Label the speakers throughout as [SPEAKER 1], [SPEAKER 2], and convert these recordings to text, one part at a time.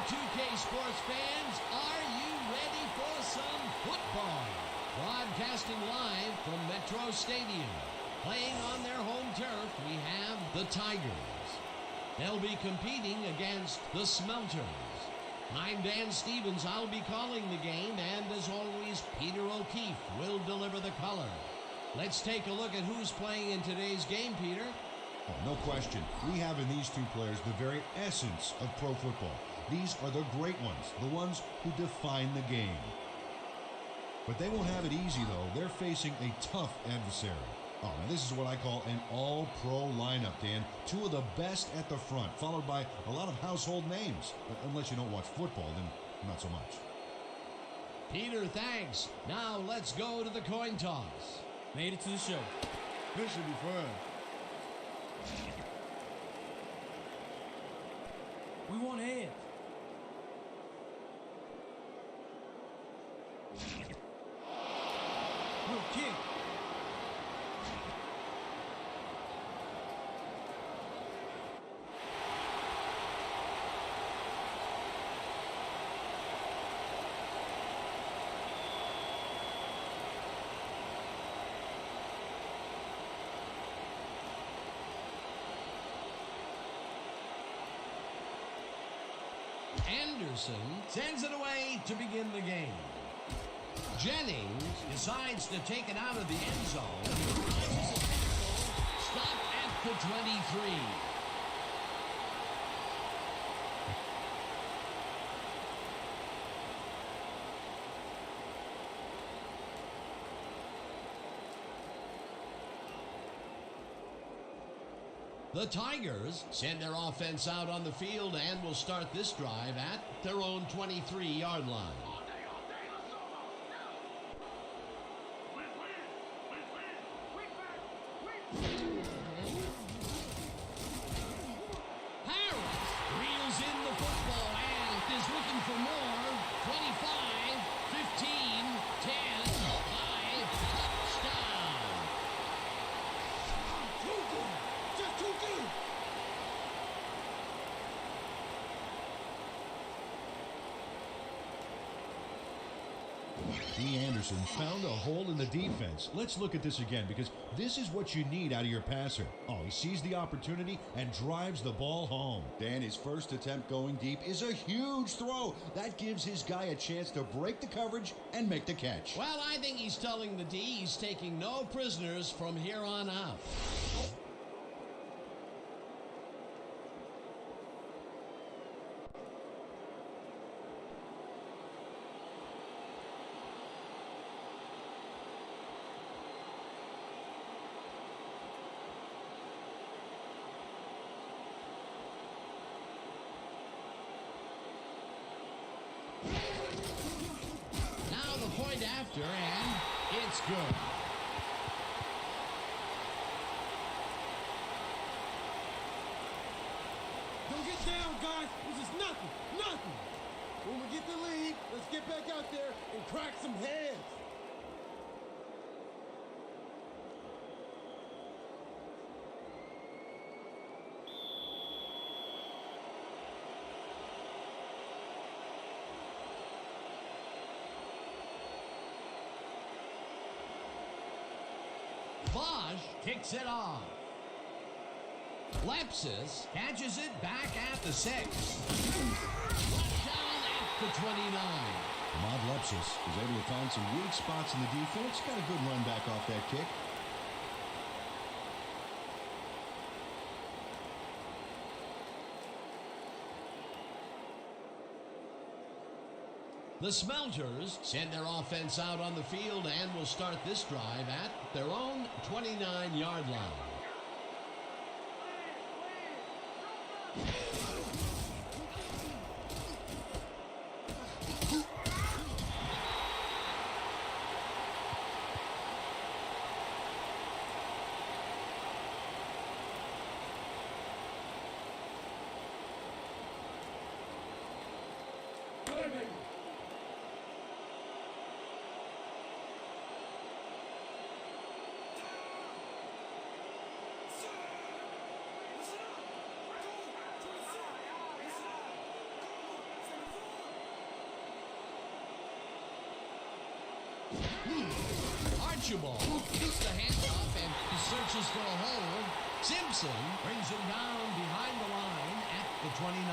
[SPEAKER 1] 2K Sports fans, are you ready for some football? Broadcasting live from Metro Stadium. Playing on their home turf, we have the Tigers. They'll be competing against the Smelters. I'm Dan Stevens. I'll be calling the game, and as always, Peter O'Keefe will deliver the color. Let's take a look at who's playing in today's game, Peter.
[SPEAKER 2] Oh, no question. We have in these two players the very essence of pro football. These are the great ones, the ones who define the game. But they won't have it easy, though. They're facing a tough adversary. Oh, now this is what I call an all-pro lineup, Dan. Two of the best at the front, followed by a lot of household names. Unless you don't watch football, then not so much.
[SPEAKER 1] Peter, thanks. Now let's go to the coin toss.
[SPEAKER 3] Made it to the show.
[SPEAKER 4] This should be fun.
[SPEAKER 3] We want heads. We'll kick.
[SPEAKER 1] Anderson sends it away to begin the game. Jennings decides to take it out of the end zone. Stop at the 23. The Tigers send their offense out on the field and will start this drive at their own 23-yard line. Harris reels in the football and is looking for more. 25, 15, 10, 5, touchdown.
[SPEAKER 2] D. Anderson found a hole in the defense. Let's look at this again, because this is what you need out of your passer. Oh, he sees the opportunity and drives the ball home. Dan, his first attempt going deep is a huge throw. That gives his guy a chance to break the coverage and make the catch.
[SPEAKER 1] Well, I think he's telling the D he's taking no prisoners from here on out. Now the point after, and it's good.
[SPEAKER 4] Don't get down, guys. This is nothing. Nothing. When we get the lead, let's get back out there and crack some heads.
[SPEAKER 1] Bosch kicks it off. Lepsis catches it back at the 6. Touchdown at the 29.
[SPEAKER 2] Ahmad Lepsis is able to find some weak spots in the defense. Got a good run back off that kick.
[SPEAKER 1] The Smelters send their offense out on the field and will start this drive at their own 29-yard line. Archibald gets the handoff and he searches for a hole. Simpson brings him down behind the line at the 29.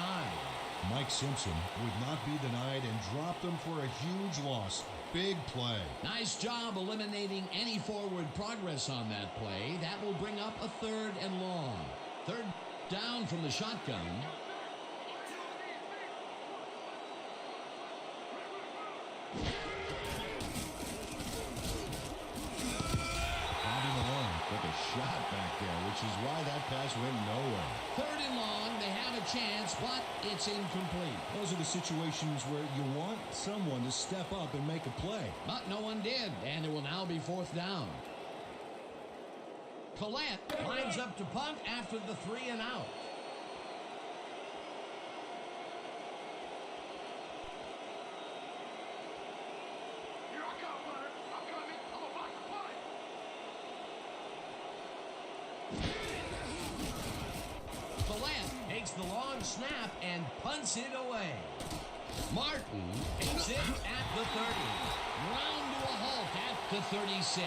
[SPEAKER 2] Mike Simpson would not be denied and dropped him for a huge loss. Big play.
[SPEAKER 1] Nice job eliminating any forward progress on that play. That will bring up a 3rd and long. 3rd down from the shotgun.
[SPEAKER 2] Took a shot back there, which is why that pass went nowhere.
[SPEAKER 1] 3rd and long, they have a chance, but it's incomplete.
[SPEAKER 2] Those are the situations where you want someone to step up and make a play.
[SPEAKER 1] But no one did, and it will now be 4th down. Collette lines up to punt after the 3 and out. Takes the long snap and punts it away. Martin takes it at the 30. Round to a halt at the 36.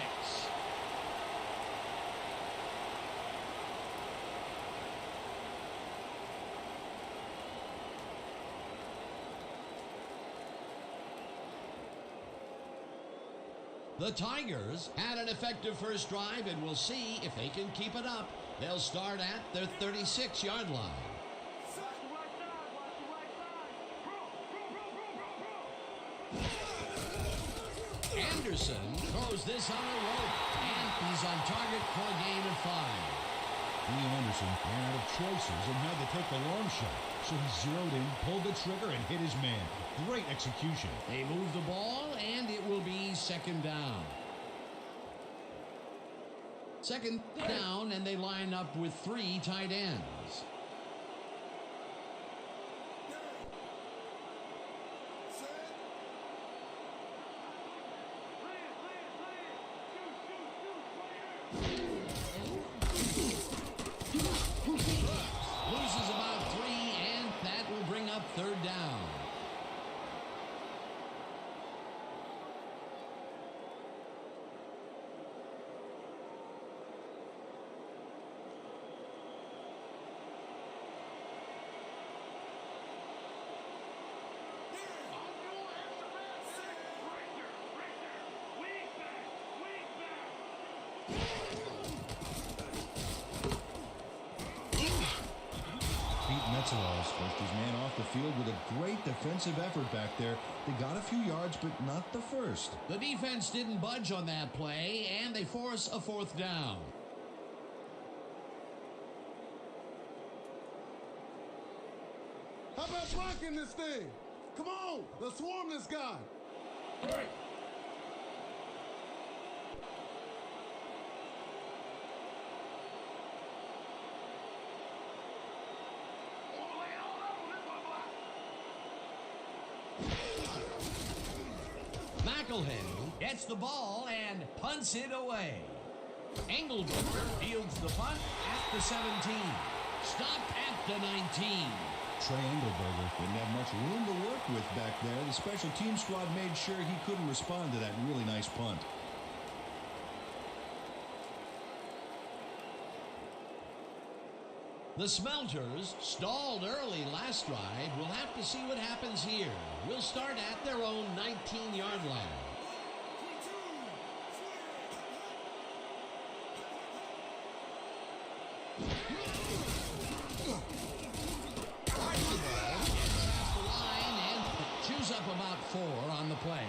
[SPEAKER 1] The Tigers had an effective first drive, and we'll see if they can keep it up. They'll start at their 36-yard line. Anderson throws this on a rope, and he's on target for a gain of 5.
[SPEAKER 2] Lee Anderson ran out of choices and had to take the long shot. So he zeroed in, pulled the trigger, and hit his man. Great execution.
[SPEAKER 1] They move the ball, and it will be 2nd down. 2nd down, and they line up with 3 tight ends. Loses about 3, and that will bring up 3rd down.
[SPEAKER 2] Metzeros pushed his man off the field with a great defensive effort back there. They got a few yards, but not the first.
[SPEAKER 1] The defense didn't budge on that play, and they force a 4th down.
[SPEAKER 4] How about blocking this thing? Come on, let's swarm this guy. Right.
[SPEAKER 1] McElhinney gets the ball and punts it away. Engelberger fields the punt at the 17. Stopped at the 19.
[SPEAKER 2] Trey Engelberger didn't have much room to work with back there. The special team squad made sure he couldn't respond to that really nice punt.
[SPEAKER 1] The Smelters stalled early last drive. We'll have to see what happens here. We'll start at their own 19-yard line. Archibald gets past the line and chews up about 4 on the play.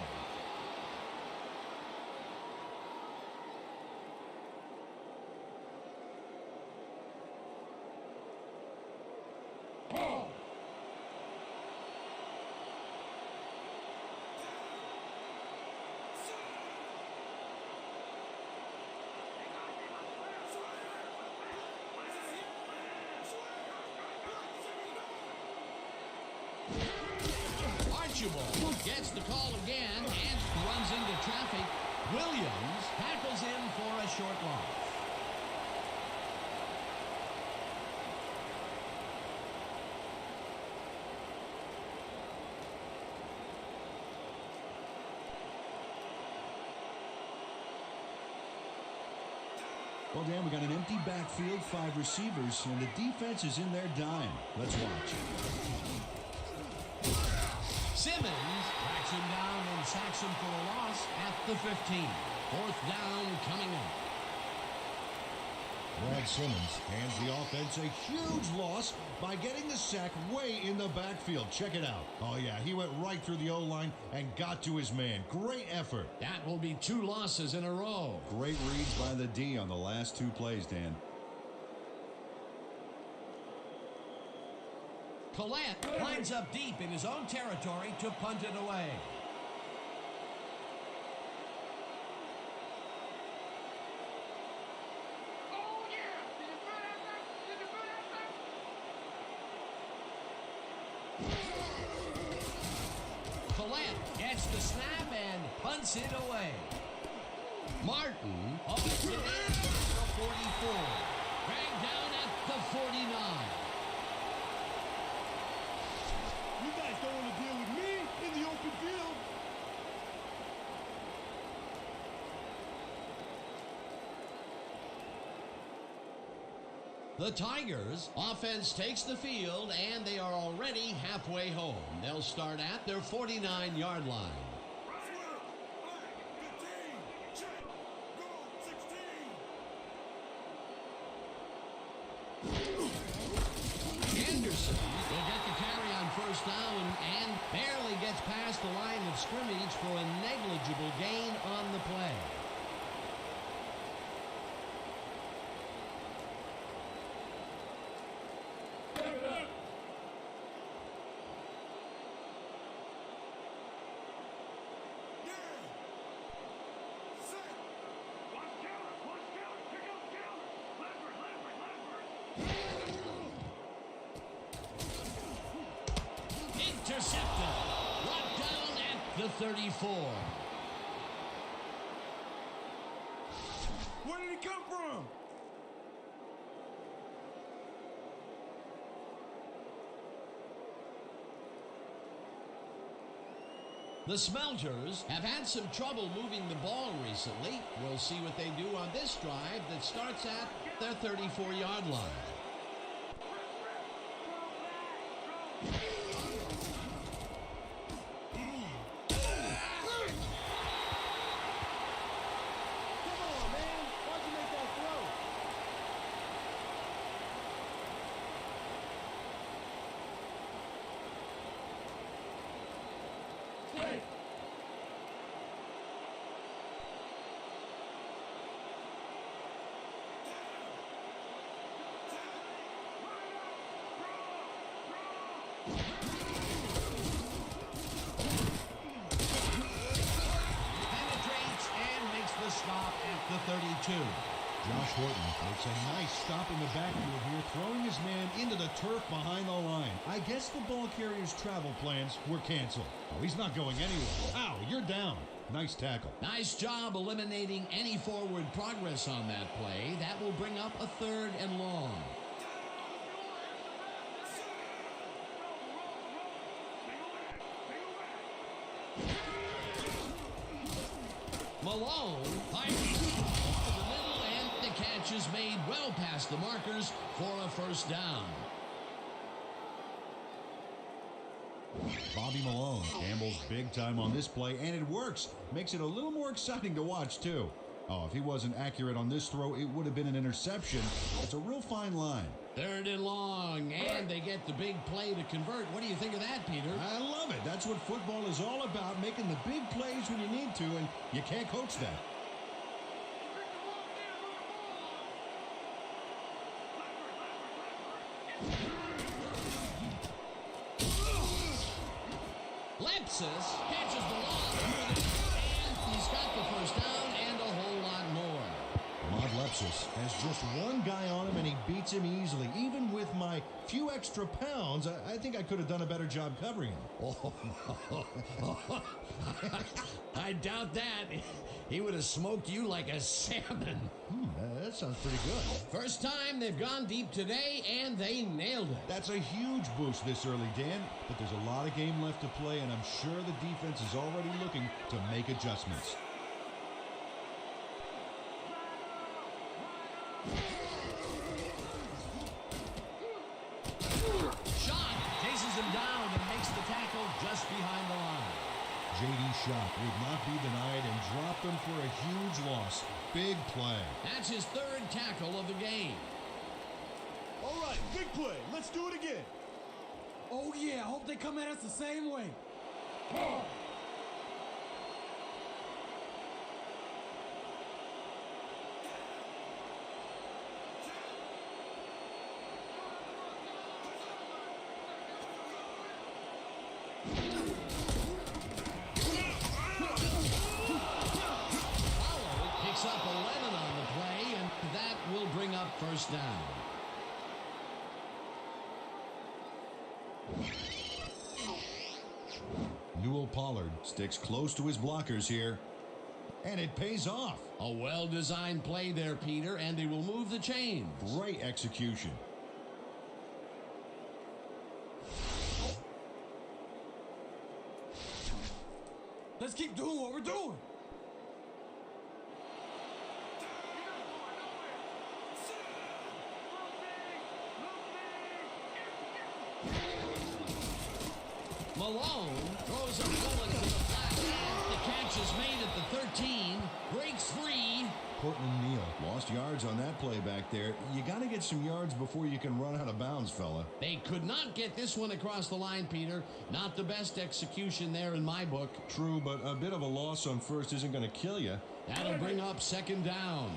[SPEAKER 1] Archibald gets the call again and runs into traffic. Williams tackles him for a short loss.
[SPEAKER 2] Well, Dan, we got an empty backfield, 5 receivers, and the defense is in their dime. Let's watch.
[SPEAKER 1] Simmons tracks him down and sacks him for a loss at the 15. 4th down coming up.
[SPEAKER 2] Brad Simmons hands the offense a huge loss by getting the sack way in the backfield. Check it out. Oh, yeah, he went right through the O-line and got to his man. Great effort.
[SPEAKER 1] That will be 2 losses in a row.
[SPEAKER 2] Great reads by the D on the last 2 plays, Dan.
[SPEAKER 1] Collette lines up deep in his own territory to punt it away. Collette gets the snap and punts it away. Martin hooks it in for 44. Dragged down at the 49.
[SPEAKER 4] You guys don't want to deal with me in the open field.
[SPEAKER 1] The Tigers' offense takes the field, and they are already halfway home. They'll start at their 49-yard line. Anderson will get the carry on 1st down and barely gets past the line of scrimmage for a negligible gain on the play. Intercepted. Brought down at the 34.
[SPEAKER 4] Where did he come from?
[SPEAKER 1] The Smelters have had some trouble moving the ball recently. We'll see what they do on this drive that starts at their 34-yard line. Penetrates and makes the stop at the 32.
[SPEAKER 2] Josh Horton makes a nice stop in the backfield here, throwing his man into the turf behind the line. I guess the ball carrier's travel plans were canceled. Oh, he's not going anywhere. Ow, you're down. Nice tackle.
[SPEAKER 1] Nice job eliminating any forward progress on that play. That will bring up a 3rd and long. Malone fighting to the middle, and the catch is made well past the markers for a 1st down.
[SPEAKER 2] Bobby Malone gambles big time on this play, and it works. Makes it a little more exciting to watch, too. Oh, if he wasn't accurate on this throw, it would have been an interception. It's a real fine line.
[SPEAKER 1] 3rd and long, and they get the big play to convert. What do you think of that, Peter?
[SPEAKER 2] I love it. That's what football is all about, making the big plays when you need to, and you can't coach that.
[SPEAKER 1] Lepsis catches the ball, and he's got the 1st down and a whole lot more.
[SPEAKER 2] Ahmad Lepsis has just one guy on him, and he beats him easily. Even with my few extra pounds, I think I could have done a better job covering him.
[SPEAKER 1] Oh, I doubt that. He would have smoked you like a salmon.
[SPEAKER 2] That sounds pretty good.
[SPEAKER 1] First time they've gone deep today, and they nailed it.
[SPEAKER 2] That's a huge boost this early, Dan, but there's a lot of game left to play, and I'm sure the defense is already looking to make adjustments. shot would not be denied and dropped them for a huge loss. Big play.
[SPEAKER 1] That's his third tackle of the game.
[SPEAKER 4] All right, big play. Let's do it again.
[SPEAKER 3] Oh, yeah, I hope they come at us the same way.
[SPEAKER 1] Picks up 11 on the play, and that will bring up first down.
[SPEAKER 2] Newell Pollard sticks close to his blockers here, and it pays off.
[SPEAKER 1] A well-designed play there, Peter, and they will move the chains.
[SPEAKER 2] Great execution.
[SPEAKER 3] Let's keep doing what we're doing.
[SPEAKER 1] Malone throws a bullet to the flat. The catch is made at the 13. Breaks free.
[SPEAKER 2] Cortland Neal lost yards on that play back there. You got to get some yards before you can run out of bounds, fella.
[SPEAKER 1] They could not get this one across the line, Peter. Not the best execution there in my book.
[SPEAKER 2] True, but a bit of a loss on first isn't going to kill you.
[SPEAKER 1] That'll bring up second down.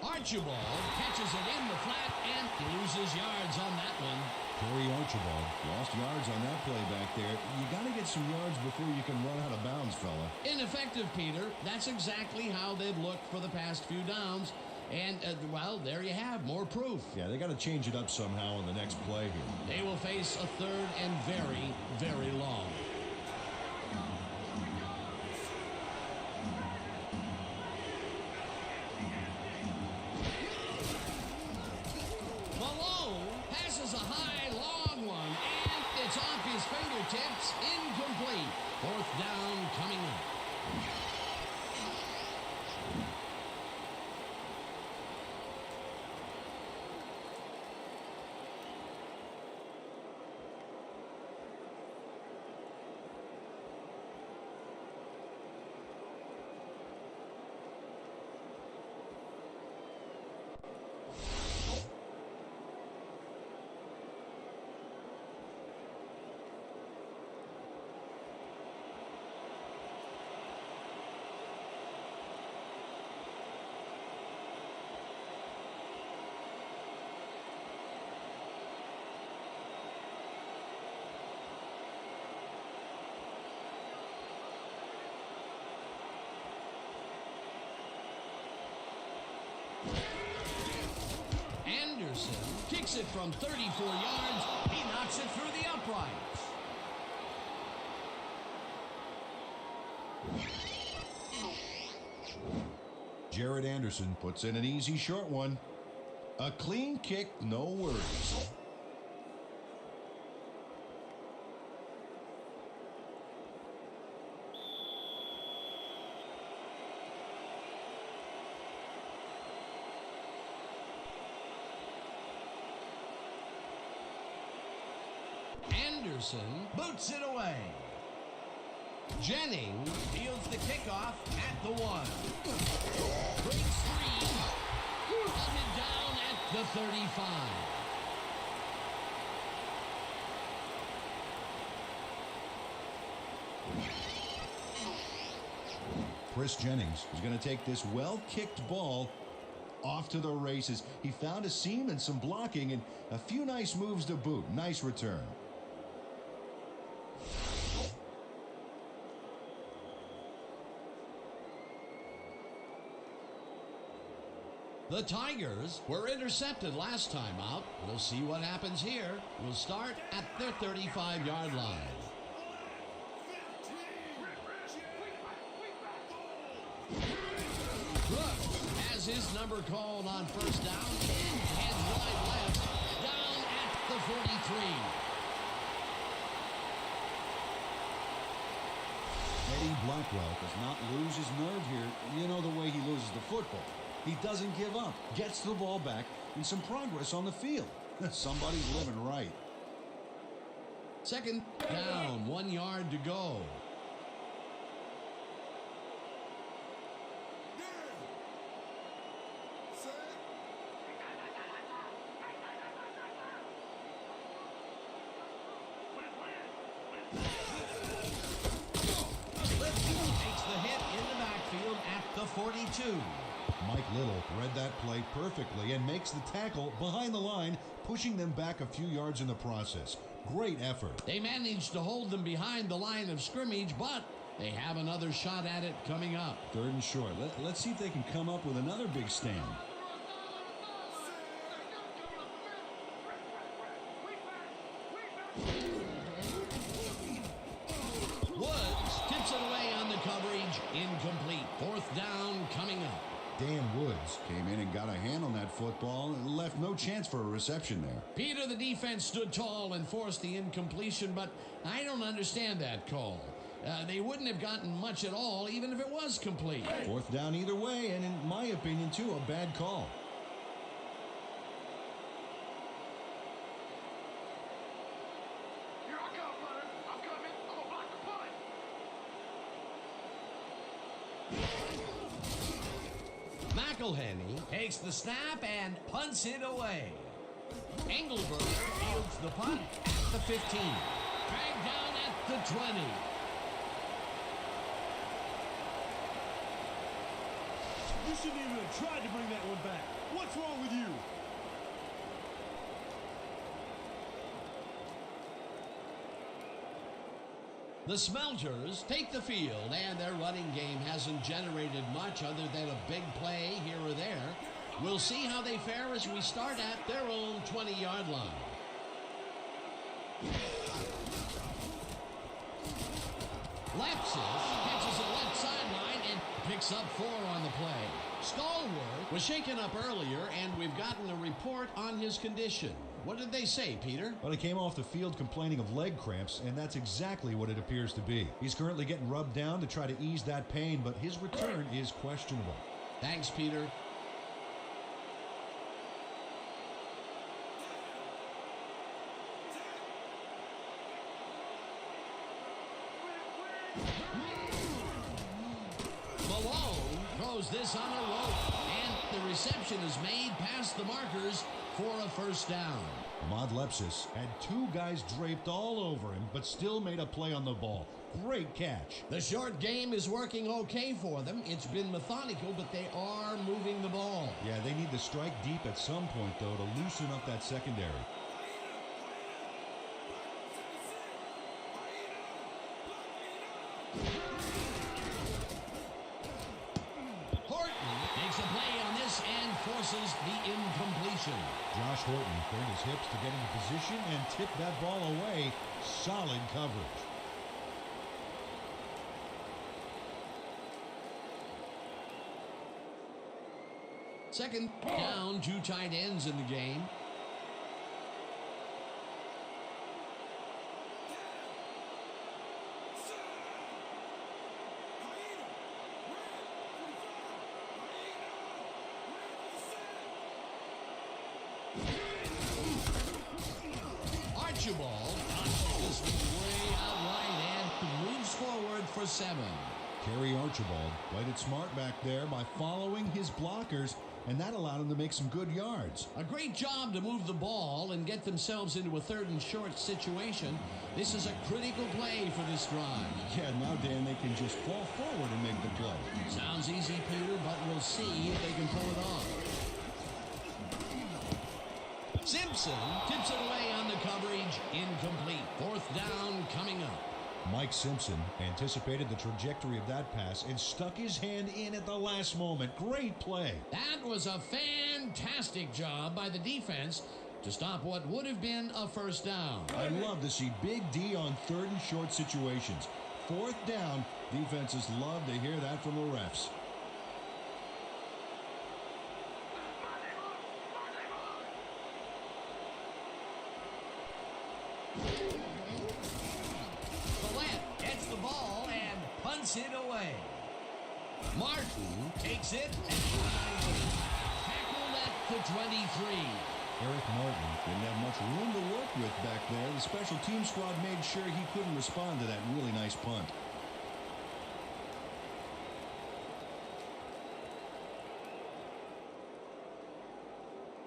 [SPEAKER 1] Archibald catches it in the flat and loses yards on that one.
[SPEAKER 2] Corey Archibald lost yards on that play back there. You got to get some yards before you can run out of bounds, fella.
[SPEAKER 1] Ineffective, Peter. That's exactly how they've looked for the past few downs. And, well, there you have more proof.
[SPEAKER 2] Yeah, they got to change it up somehow in the next play here.
[SPEAKER 1] They will face a third and very, very long. Malone passes a high, long one, and it's off his fingertips, incomplete. Fourth down coming up. Anderson kicks it from 34 yards. He knocks it through the uprights.
[SPEAKER 2] Jared Anderson puts in an easy short one. A clean kick, no worries.
[SPEAKER 1] Anderson boots it away. Jennings fields the kickoff at the 1. Breaks free. Hunted down at the 35.
[SPEAKER 2] Chris Jennings is going to take this well-kicked ball off to the races. He found a seam and some blocking and a few nice moves to boot. Nice return.
[SPEAKER 1] The Tigers were intercepted last time out. We'll see what happens here. We'll start at their 35-yard line. Brooks has his number called on first down. Heads wide left. Down at the 43.
[SPEAKER 2] Eddie Blackwell does not lose his nerve here. You know the way he loses the football. He doesn't give up, gets the ball back, and some progress on the field. Somebody's living right.
[SPEAKER 1] Second down, 1 yard to go. Takes the hit in the backfield at the 42.
[SPEAKER 2] Mike Little read that play perfectly and makes the tackle behind the line, pushing them back a few yards in the process. Great effort.
[SPEAKER 1] They managed to hold them behind the line of scrimmage, but they have another shot at it coming up.
[SPEAKER 2] 3rd and short. Let's see if they can come up with another big stand.
[SPEAKER 1] Woods tips it away on the coverage. Incomplete. 4th down coming up.
[SPEAKER 2] Dan Woods came in and got a hand on that football and left no chance for a reception there.
[SPEAKER 1] Peter, the defense stood tall and forced the incompletion, but I don't understand that call. They wouldn't have gotten much at all, even if it was complete.
[SPEAKER 2] 4th down either way, and in my opinion, too, a bad call.
[SPEAKER 5] Here I come, brother. I'm coming. I'm gonna block the punt.
[SPEAKER 1] McElhenney takes the snap and punts it away. Engelberg fields the punt at the 15. Dragged down at the 20.
[SPEAKER 4] You shouldn't even have tried to bring that one back. What's wrong with you?
[SPEAKER 1] The Smelters take the field, and their running game hasn't generated much other than a big play here or there. We'll see how they fare as we start at their own 20-yard line. Lepsis catches it left sideline and picks up 4 on the play. Stallworth was shaken up earlier, and we've gotten a report on his condition. What did they say, Peter?
[SPEAKER 2] Well, he came off the field complaining of leg cramps, and that's exactly what it appears to be. He's currently getting rubbed down to try to ease that pain, but his return is questionable.
[SPEAKER 1] Thanks, Peter. Malone throws this on a rope, and the reception is made past the markers for a 1st down.
[SPEAKER 2] Ahmad Lepsis had 2 guys draped all over him, but still made a play on the ball. Great catch.
[SPEAKER 1] The short game is working okay for them. It's been methodical, but they are moving the ball.
[SPEAKER 2] Yeah, they need to strike deep at some point, though, to loosen up that secondary.
[SPEAKER 1] Horton makes a play on this and forces the incompletion.
[SPEAKER 2] Josh Horton turned his hips to get into position and tipped that ball away. Solid coverage.
[SPEAKER 1] Second down, 2 tight ends in the game. Archibald this way out right and moves forward for 7.
[SPEAKER 2] Kerry Archibald played it smart back there by following his blockers, and that allowed him to make some good yards.
[SPEAKER 1] A great job to move the ball and get themselves into a 3rd and short situation. This is a critical play for this drive.
[SPEAKER 2] Yeah, now, Dan, they can just fall forward and make the play.
[SPEAKER 1] Sounds easy, Peter, but we'll see if they can pull it off. Simpson tips it away on the coverage. Incomplete. 4th down coming up.
[SPEAKER 2] Mike Simpson anticipated the trajectory of that pass and stuck his hand in at the last moment. Great play.
[SPEAKER 1] That was a fantastic job by the defense to stop what would have been a 1st down.
[SPEAKER 2] I love to see Big D on 3rd and short situations. 4th down, defenses love to hear that from the refs.
[SPEAKER 1] takes it away. Martin takes it and tackled at the 23.
[SPEAKER 2] Eric Martin didn't have much room to work with back there. The special team squad made sure he couldn't respond to that really nice punt.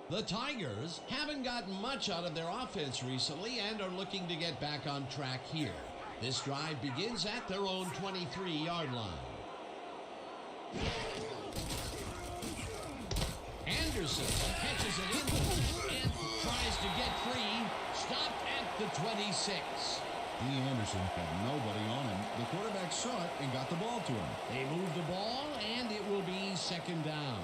[SPEAKER 1] The Tigers haven't gotten much out of their offense recently and are looking to get back on track here. This drive begins at their own 23-yard line. Anderson catches it in and tries to get free. Stopped at the 26.
[SPEAKER 2] Anderson had nobody on him. The quarterback saw it and got the ball to him.
[SPEAKER 1] They move the ball, and it will be second down.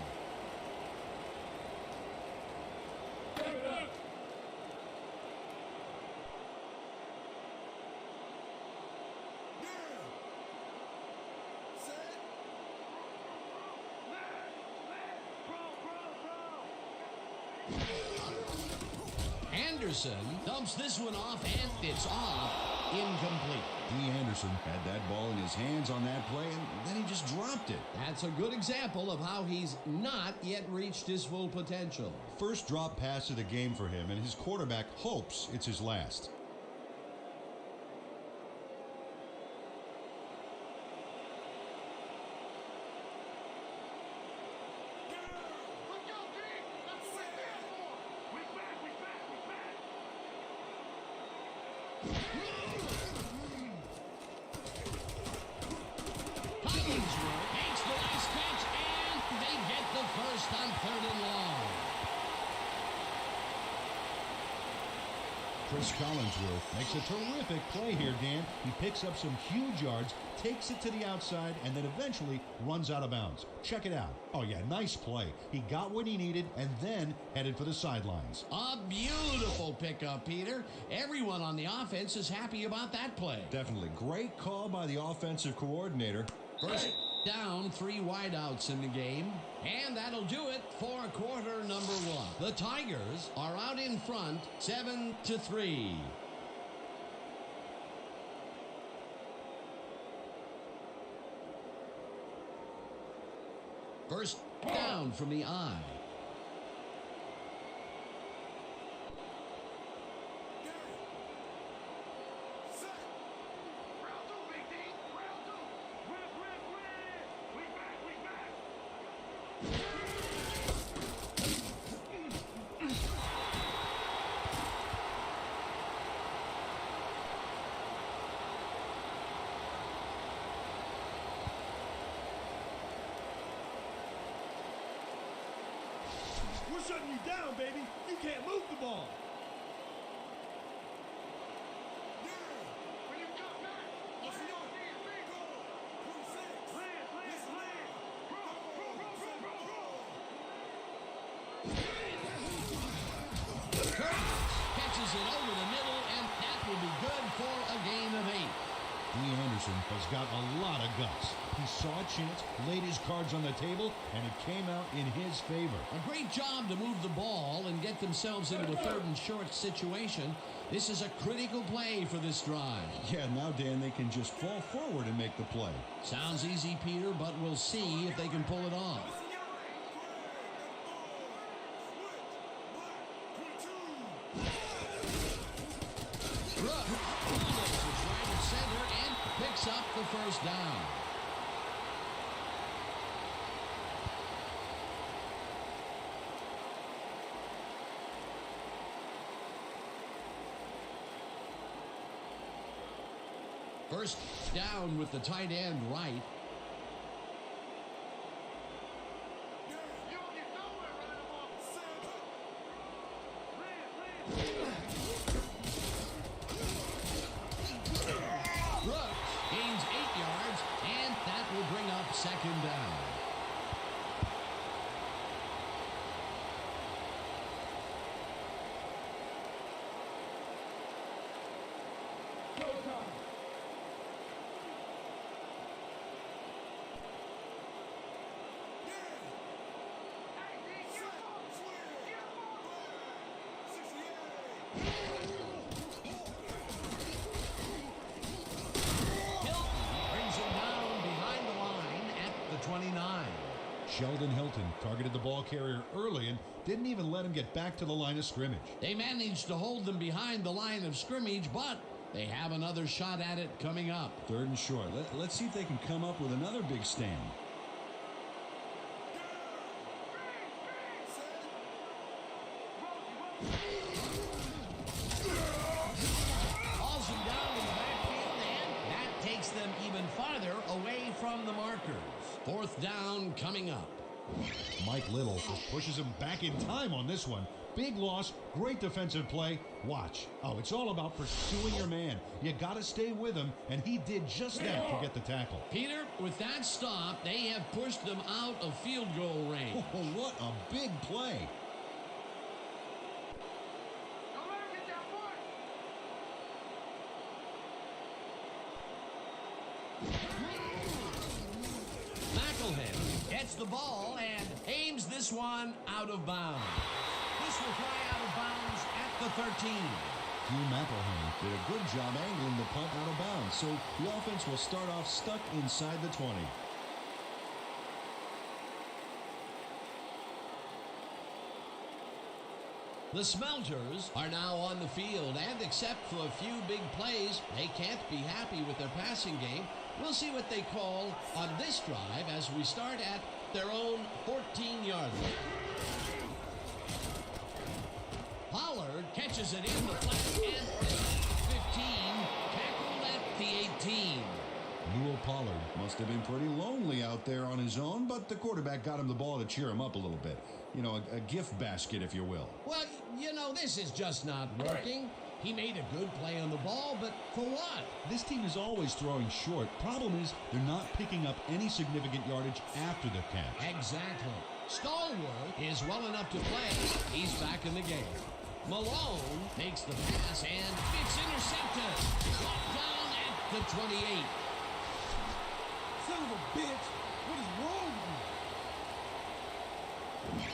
[SPEAKER 1] Anderson dumps this one off, and it's off. Incomplete.
[SPEAKER 2] Anderson had that ball in his hands on that play, and then he just dropped it.
[SPEAKER 1] That's a good example of how he's not yet reached his full potential.
[SPEAKER 2] First drop pass of the game for him, and his quarterback hopes it's his last.
[SPEAKER 1] Makes the last catch, and they get the first on 3rd and long.
[SPEAKER 2] Chris Collinsworth makes a terrific play here, Dan. He picks up some huge yards, takes it to the outside, and then eventually runs out of bounds. Check it out. Oh, yeah, nice play. He got what he needed and then headed for the sidelines.
[SPEAKER 1] A beautiful pickup, Peter. Everyone on the offense is happy about that play.
[SPEAKER 2] Definitely. Great call by the offensive coordinator.
[SPEAKER 1] First down, 3 wideouts in the game. And that'll do it for quarter number 1. The Tigers are out in front, 7-3. First down from the I.
[SPEAKER 4] We're shutting you down, baby. You can't move the ball.
[SPEAKER 5] When you come back, let's go.
[SPEAKER 1] Catches it over the middle, and that will be good for a gain of 8.
[SPEAKER 2] Anderson has got a lot of guts. He saw a chance, laid his cards on the table, and it came out in his favor.
[SPEAKER 1] A great job to move the ball and get themselves into a 3rd and short situation. This is a critical play for this drive.
[SPEAKER 2] Yeah, now, Dan, they can just fall forward and make the play.
[SPEAKER 1] Sounds easy, Peter, but we'll see if they can pull it off. Picks up the first down. First down with the tight end right. Gains 8 yards, and that will bring up second down. Brings him down
[SPEAKER 2] Sheldon Hilton targeted the ball carrier early and didn't even let him get back to the line of scrimmage.
[SPEAKER 1] They managed to hold them behind the line of scrimmage, but they have another shot at it coming up.
[SPEAKER 2] 3rd and short. Let's see if they can come up with another big stand.
[SPEAKER 1] Calls him down in the backfield, and that takes them even farther away from the markers. 4th down coming up.
[SPEAKER 2] Mike Little pushes him back in time on this one. Big loss, great defensive play. Watch. Oh, it's all about pursuing your man. You got to stay with him, and he did just that to get the tackle.
[SPEAKER 1] Peter, with that stop, they have pushed them out of field goal range.
[SPEAKER 2] Oh, what a big play.
[SPEAKER 5] Don't let him get that foot.
[SPEAKER 1] McElhenney gets the ball and aims this one out of bounds. This will fly out of bounds at the 13.
[SPEAKER 2] Hugh McElhenney did a good job angling the punt out of bounds, so the offense will start off stuck inside the 20.
[SPEAKER 1] The Smelters are now on the field, and except for a few big plays, they can't be happy with their passing game. We'll see what they call on this drive as we start at their own 14-yard line. Pollard catches it in the flat and 15, tackled at the 18.
[SPEAKER 2] Newell Pollard must have been pretty lonely out there on his own, but the quarterback got him the ball to cheer him up a little bit. You know, a gift basket, if you will.
[SPEAKER 1] Well, you know, this is just not working. He made a good play on the ball, but for what?
[SPEAKER 2] This team is always throwing short. Problem is, they're not picking up any significant yardage after the catch.
[SPEAKER 1] Exactly. Stallworth is well enough to play. He's back in the game. Malone makes the pass, and it's intercepted. Caught down at the 28.
[SPEAKER 4] Son of a bitch! What is wrong with you?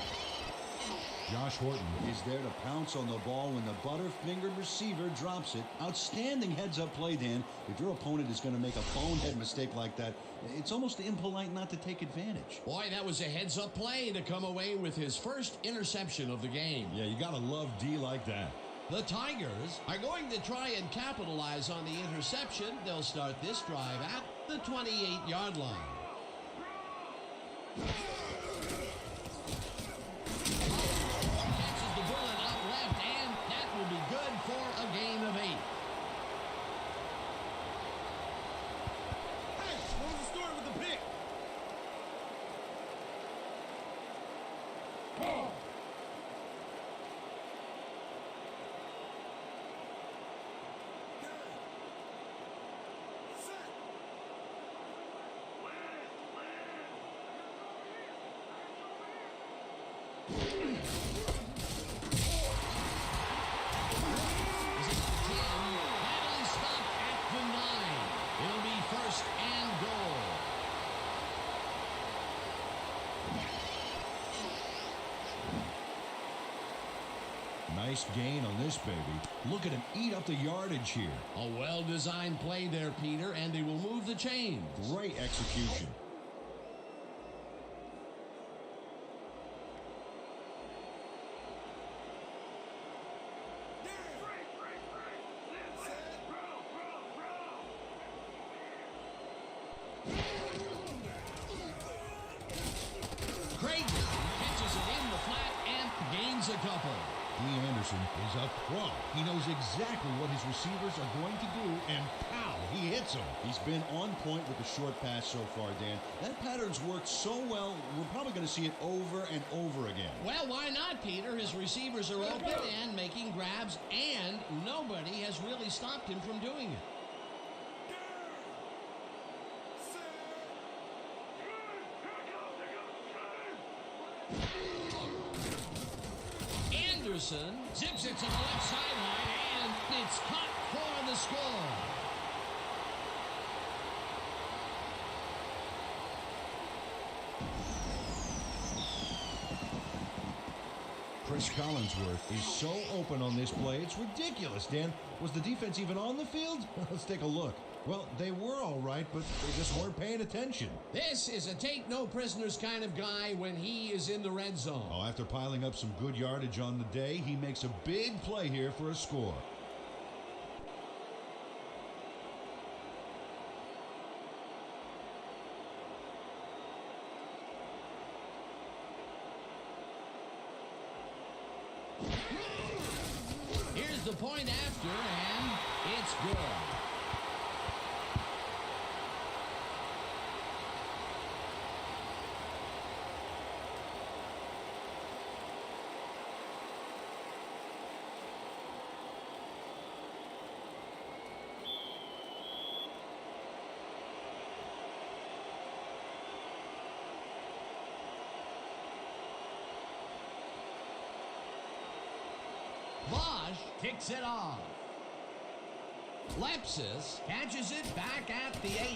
[SPEAKER 2] Josh Horton is there to pounce on the ball when the butter-fingered receiver drops it. Outstanding heads-up play, Dan. If your opponent is going to make a bonehead mistake like that, it's almost impolite not to take advantage.
[SPEAKER 1] Boy, that was a heads-up play to come away with his first interception of the game.
[SPEAKER 2] Yeah, you got to love D like that.
[SPEAKER 1] The Tigers are going to try and capitalize on the interception. They'll start this drive at the 28-yard line. Catches the bullet out left, and that will be good for a gain of 8.
[SPEAKER 4] Hey, what was the story with the pick?
[SPEAKER 1] Finally stopped at the 9. It'll be 1st and goal.
[SPEAKER 2] Nice gain on this baby. Look at him eat up the yardage here.
[SPEAKER 1] A well-designed play there, Peter, and they will move the chains.
[SPEAKER 2] Great execution.
[SPEAKER 1] Craig catches it in the flat and gains a couple.
[SPEAKER 2] Lee Anderson is a pro. He knows exactly what his receivers are going to do, and pow, he hits them. He's been on point with the short pass so far, Dan. That pattern's worked so well, we're probably going to see it over and over again.
[SPEAKER 1] Well, why not, Peter? His receivers are open and making grabs, and nobody has really stopped him from doing it. Anderson zips it to the left sideline, and it's caught for the score.
[SPEAKER 2] Chris Collinsworth is so open on this play, it's ridiculous, Dan. Was the defense even on the field? Let's take a look. Well, they were all right, but they just weren't paying attention.
[SPEAKER 1] This is a take-no-prisoners kind of guy when he is in the red zone.
[SPEAKER 2] Oh, after piling up some good yardage on the day, he makes a big play here for a score.
[SPEAKER 1] Here's the point after, and it's good. Kicks it off. Lepsis catches it back at the 8. At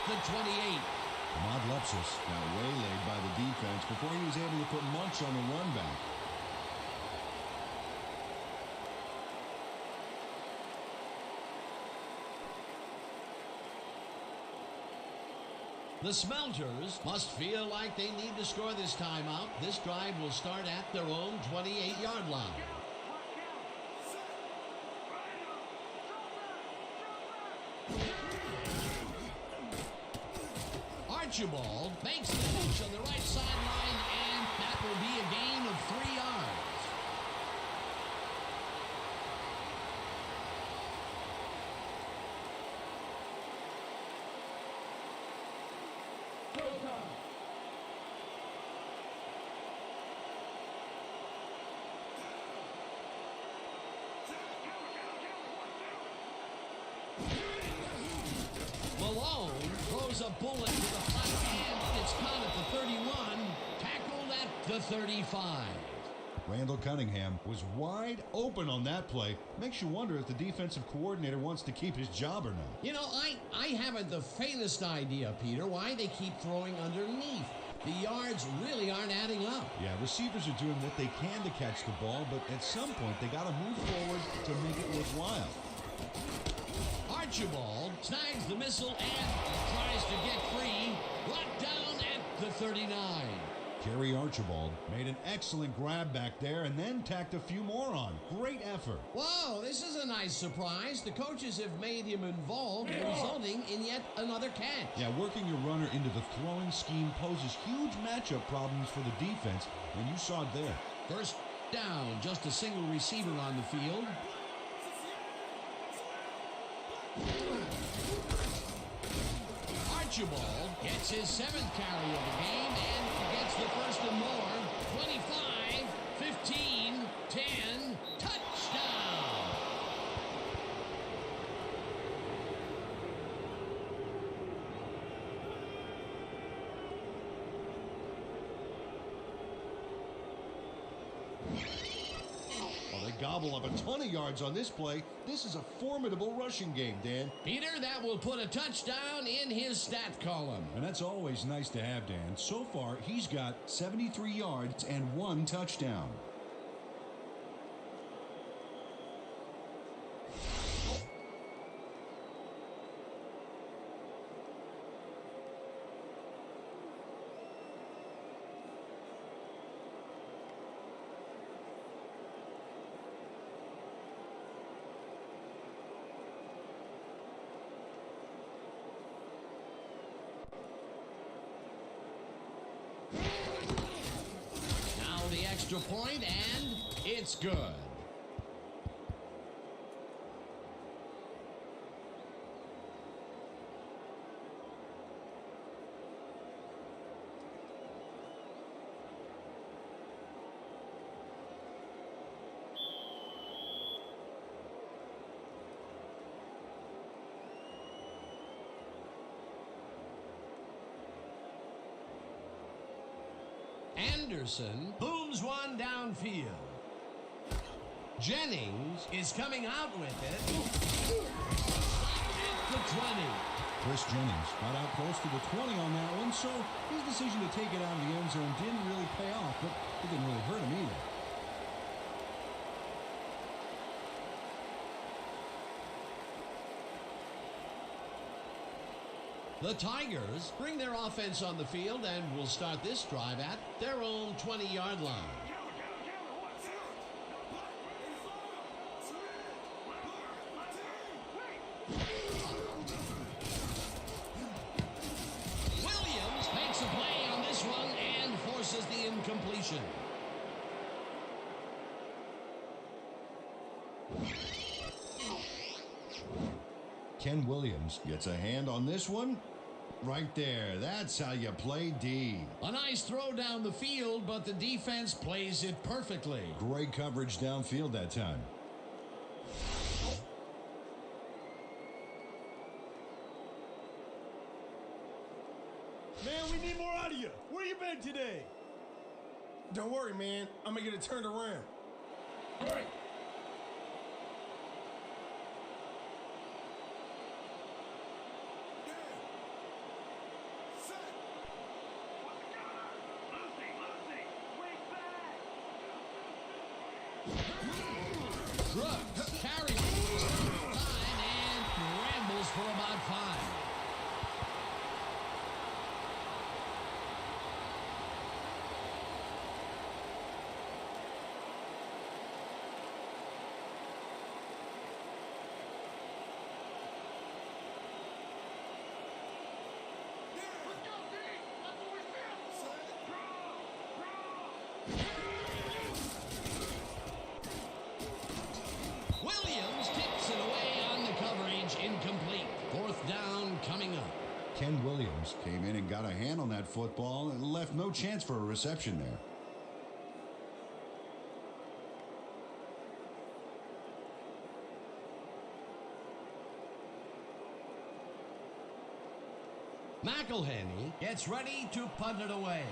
[SPEAKER 1] the 28.
[SPEAKER 2] Ahmad Lepsis got waylaid by the defense before he was able to put much on the run back.
[SPEAKER 1] The Smelters must feel like they need to score this timeout. This drive will start at their own 28-yard line. Archibald makes the catch on the right sideline, and that will be a gain of 3 yards. Malone throws a bullet to the flat hand. It's caught at the 31, tackled at the 35.
[SPEAKER 2] Randall Cunningham was wide open on that play. Makes you wonder if the defensive coordinator wants to keep his job or not.
[SPEAKER 1] You know, I haven't the faintest idea, Peter, why they keep throwing underneath. The yards really aren't adding up.
[SPEAKER 2] Yeah, receivers are doing what they can to catch the ball, but at some point they got to move forward to make it worthwhile.
[SPEAKER 1] Archibald snags the missile and tries to get free. Brought down at the 39.
[SPEAKER 2] Kerry Archibald made an excellent grab back there and then tacked a few more on. Great effort.
[SPEAKER 1] Whoa, this is a nice surprise. The coaches have made him involved, resulting in yet another catch.
[SPEAKER 2] Yeah, working your runner into the throwing scheme poses huge matchup problems for the defense, and you saw it there.
[SPEAKER 1] First down, just a single receiver on the field. Archibald gets his 7th carry of the game and gets the first and more. 25, 15, 10, touchdown!
[SPEAKER 2] Well, they gobble up a ton of yards on this play. This is a formidable rushing game, Dan.
[SPEAKER 1] Peter, that will put a touchdown in his stat column.
[SPEAKER 2] And that's always nice to have, Dan. So far, he's got 73 yards and 1 touchdown.
[SPEAKER 1] Extra point, and it's good. Anderson booms one downfield. Jennings is coming out with it. At the 20.
[SPEAKER 2] Chris Jennings got out close to the 20 on that one, so his decision to take it out of the end zone didn't really pay off, but it didn't really hurt him either.
[SPEAKER 1] The Tigers bring their offense on the field and will start this drive at their own 20-yard line. Williams makes a play on this one and forces the incompletion.
[SPEAKER 2] Ken Williams gets a hand on this one. Right there. That's how you play D.
[SPEAKER 1] A nice throw down the field, but the defense plays it perfectly.
[SPEAKER 2] Great coverage downfield that time.
[SPEAKER 4] Man, we need more out of you. Where you been today?
[SPEAKER 3] Don't worry, man. I'm gonna get it turned around.
[SPEAKER 4] All right.
[SPEAKER 1] Brooks carries time and rambles for about 5. Williams kicks it away on the coverage, incomplete. 4th down coming up.
[SPEAKER 2] Ken Williams came in and got a hand on that football and left no chance for a reception there.
[SPEAKER 1] McElhenney gets ready to punt it away.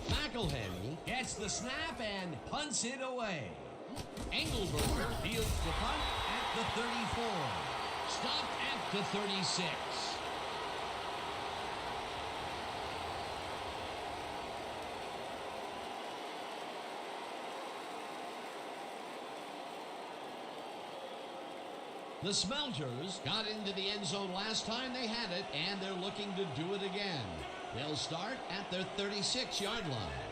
[SPEAKER 1] McElhenney gets the snap and punts it away. Engelberger fields the punt at the 34. Stopped at the 36. The Smelters got into the end zone last time they had it, and they're looking to do it again. They'll start at their 36-yard line.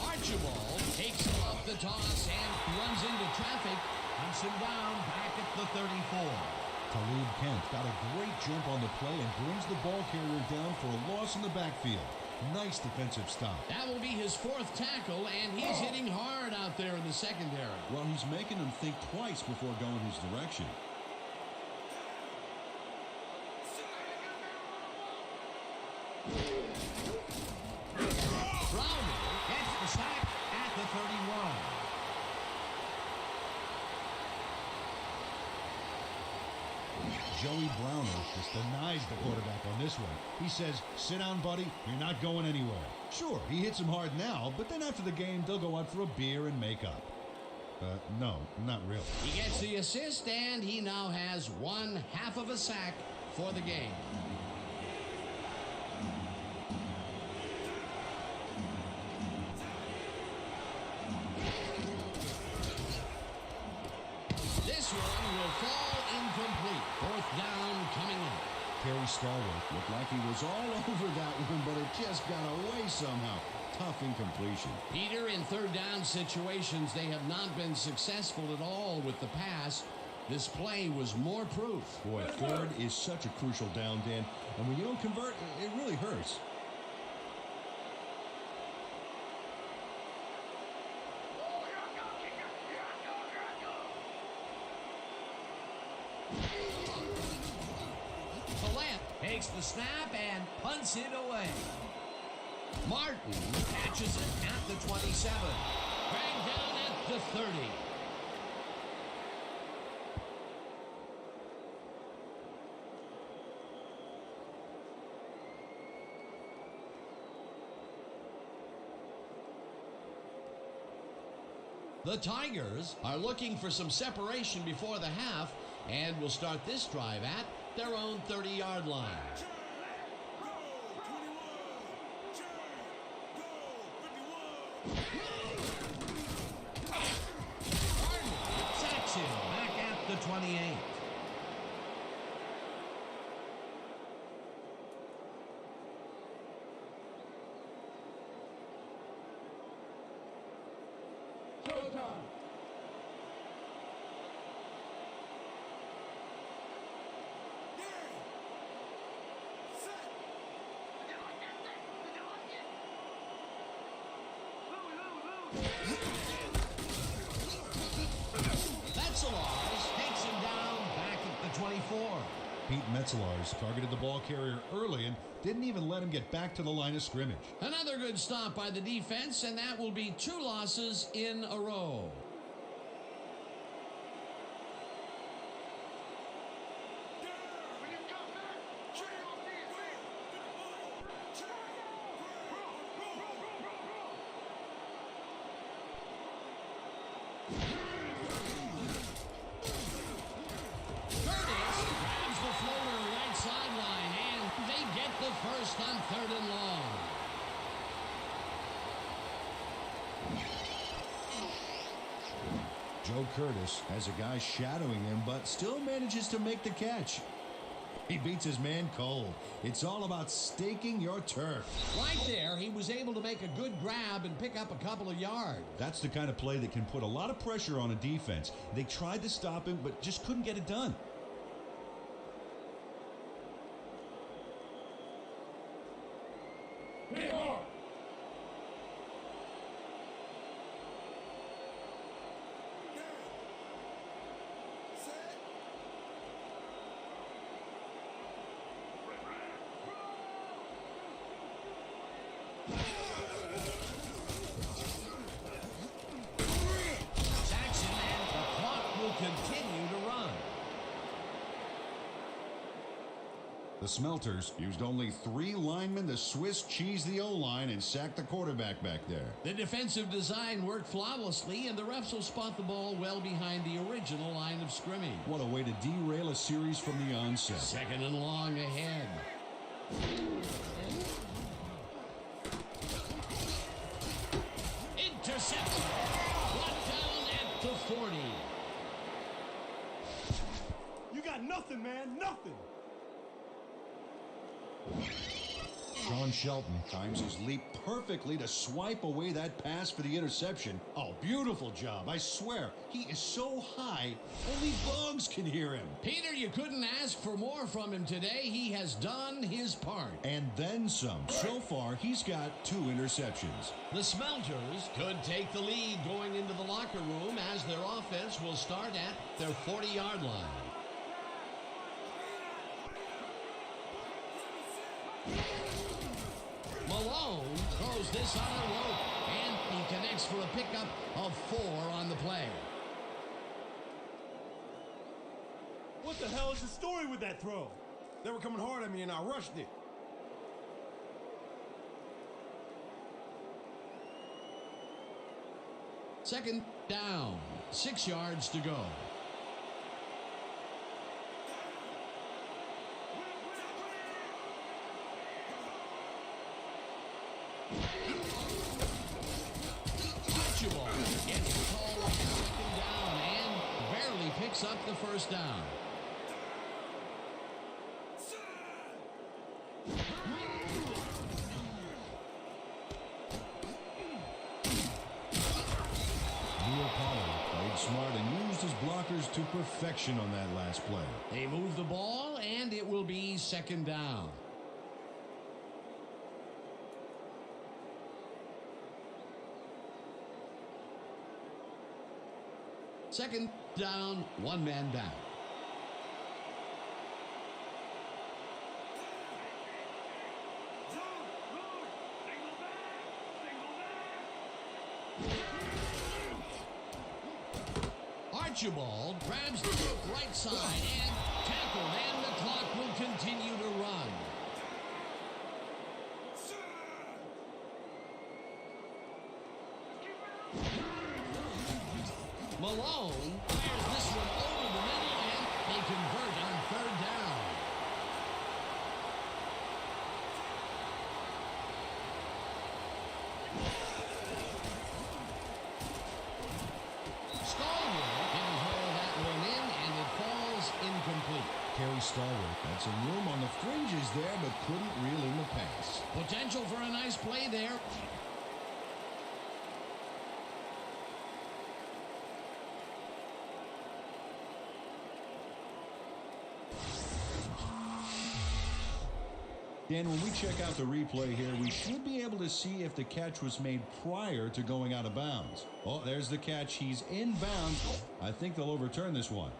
[SPEAKER 1] Archibald takes him off the toss and runs into traffic. Hunts him down back at the 34.
[SPEAKER 2] Talib Kent got a great jump on the play and brings the ball carrier down for a loss in the backfield. Nice defensive stop.
[SPEAKER 1] That will be his 4th tackle, and he's hitting hard out there in the secondary.
[SPEAKER 2] Well, he's making them think twice before going his direction.
[SPEAKER 1] Browner gets the sack at the 31.
[SPEAKER 2] Joey Browner just denies the quarterback on this one. He says, sit down, buddy. You're not going anywhere. Sure, he hits him hard now, but then after the game, they'll go out for a beer and make up. No, not really.
[SPEAKER 1] He gets the assist, and he now has 1/2 of a sack for the game. This one will fall incomplete. 4th down coming up.
[SPEAKER 2] Kerry Stallworth looked like he was all over that one, but it just got away somehow. Tough incompletion.
[SPEAKER 1] Peter, in 3rd down situations, they have not been successful at all with the pass. This play was more proof.
[SPEAKER 2] Boy, 3rd is such a crucial down, Dan, and when you don't convert, it really hurts.
[SPEAKER 1] Palant takes the snap and punts it away. Martin catches it at the 27. Dragged down at the 30. The Tigers are looking for some separation before the half and will start this drive at their own 30-yard line. Sacks him back at the 28.
[SPEAKER 3] Showtime.
[SPEAKER 1] Metzelaars takes him down back at the 24.
[SPEAKER 2] Pete Metzelaars targeted the ball carrier early and didn't even let him get back to the line of scrimmage.
[SPEAKER 1] Another good stop by the defense, and that will be 2 losses in a row.
[SPEAKER 5] When you come back, check off these.
[SPEAKER 1] Curtis grabs the floater right sideline, and they get the first on 3rd and long.
[SPEAKER 2] Joe Curtis has a guy shadowing him, but still manages to make the catch. He beats his man cold. It's all about staking your turf.
[SPEAKER 1] Right there, he was able to make a good grab and pick up a couple of yards.
[SPEAKER 2] That's the kind of play that can put a lot of pressure on a defense. They tried to stop him, but just couldn't get it done.
[SPEAKER 3] Hit hard.
[SPEAKER 1] Sacks him, and the clock will continue to run.
[SPEAKER 2] The Smelters used only 3 linemen to Swiss cheese the O-line and sack the quarterback back there.
[SPEAKER 1] The defensive design worked flawlessly, and the refs will spot the ball well behind the original line of scrimmage.
[SPEAKER 2] What a way to derail a series from the onset.
[SPEAKER 1] 2nd and long ahead. Interception. Brought down at the 40.
[SPEAKER 4] You got nothing, man. Nothing.
[SPEAKER 2] Sean Shelton times his leap perfectly to swipe away that pass for the interception. Oh, beautiful job. I swear, he is so high, only dogs can hear him.
[SPEAKER 1] Peter, you couldn't ask for more from him today. He has done his part.
[SPEAKER 2] And then some. So far, he's got 2 interceptions.
[SPEAKER 1] The Smelters could take the lead going into the locker room as their offense will start at their 40-yard line. Malone throws this on a rope, and he connects for a pickup of 4 on the play.
[SPEAKER 4] What the hell is the story with that throw? They were coming hard at me and I rushed it.
[SPEAKER 1] Second down, 6 yards to go. Archibald gets called on 2nd down and barely picks up the first down.
[SPEAKER 2] Neil Pollard played smart and used his blockers to perfection on that last play.
[SPEAKER 1] They move the ball, and it will be 2nd down. Second down, 1 man back. Archibald grabs the right side and tackled, and the clock will continue to run. Malone fires this one over the middle, and they convert on 3rd down.
[SPEAKER 2] Some room on the fringes there, but couldn't reel in the pass.
[SPEAKER 1] Potential for a nice play there.
[SPEAKER 2] Dan, when we check out the replay here, we should be able to see if the catch was made prior to going out of bounds. Oh, there's the catch. He's in bounds. I think they'll overturn this one.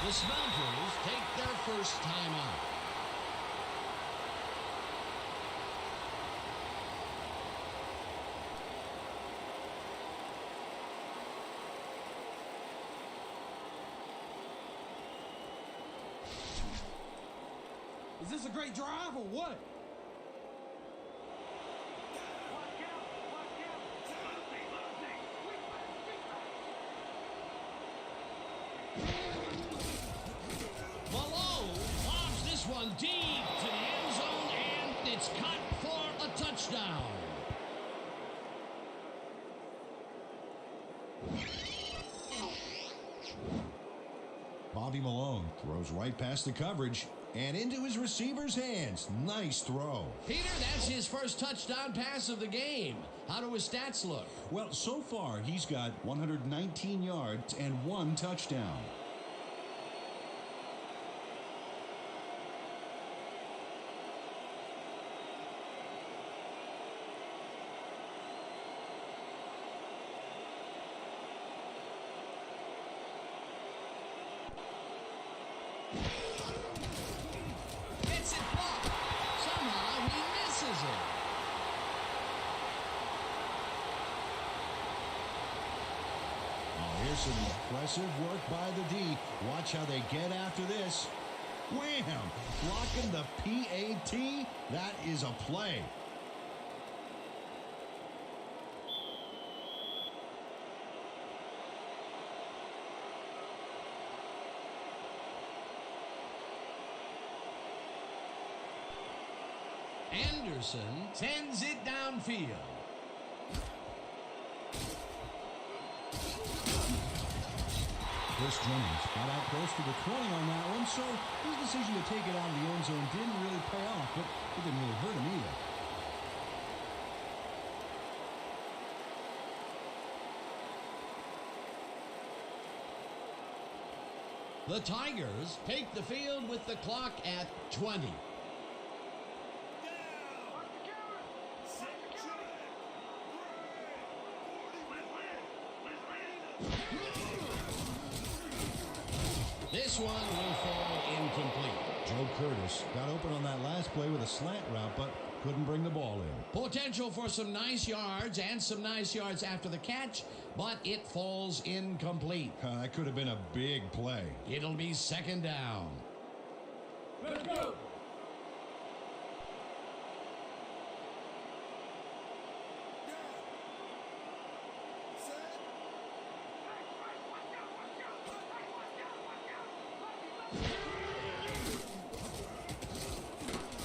[SPEAKER 1] The Smelters take their first time out.
[SPEAKER 3] Is this a great drive or what?
[SPEAKER 1] Malone lobs this one deep to the end zone, and it's caught for a touchdown.
[SPEAKER 2] Bobby Malone throws right past the coverage and into his receiver's hands. Nice throw.
[SPEAKER 1] Peter, that's his first touchdown pass of the game. How do his stats look?
[SPEAKER 2] Well, so far, he's got 119 yards and 1 touchdown.
[SPEAKER 1] Gets it blocked. Somehow he misses it.
[SPEAKER 2] Oh, here's some impressive work by the D. Watch how they get after this. Wham! Blocking the PAT. That is a play.
[SPEAKER 1] Anderson sends it downfield.
[SPEAKER 2] Chris Jennings got out close to the 20 on that one, so his decision to take it out of the end zone didn't really pay off, but it didn't really hurt him either.
[SPEAKER 1] The Tigers take the field with the clock at 20. This one will fall incomplete.
[SPEAKER 2] Joe Curtis got open on that last play with a slant route, but couldn't bring the ball in.
[SPEAKER 1] Potential for some nice yards and some nice yards after the catch, but it falls incomplete.
[SPEAKER 2] That could have been a big play.
[SPEAKER 1] It'll be second down.
[SPEAKER 3] Let's go.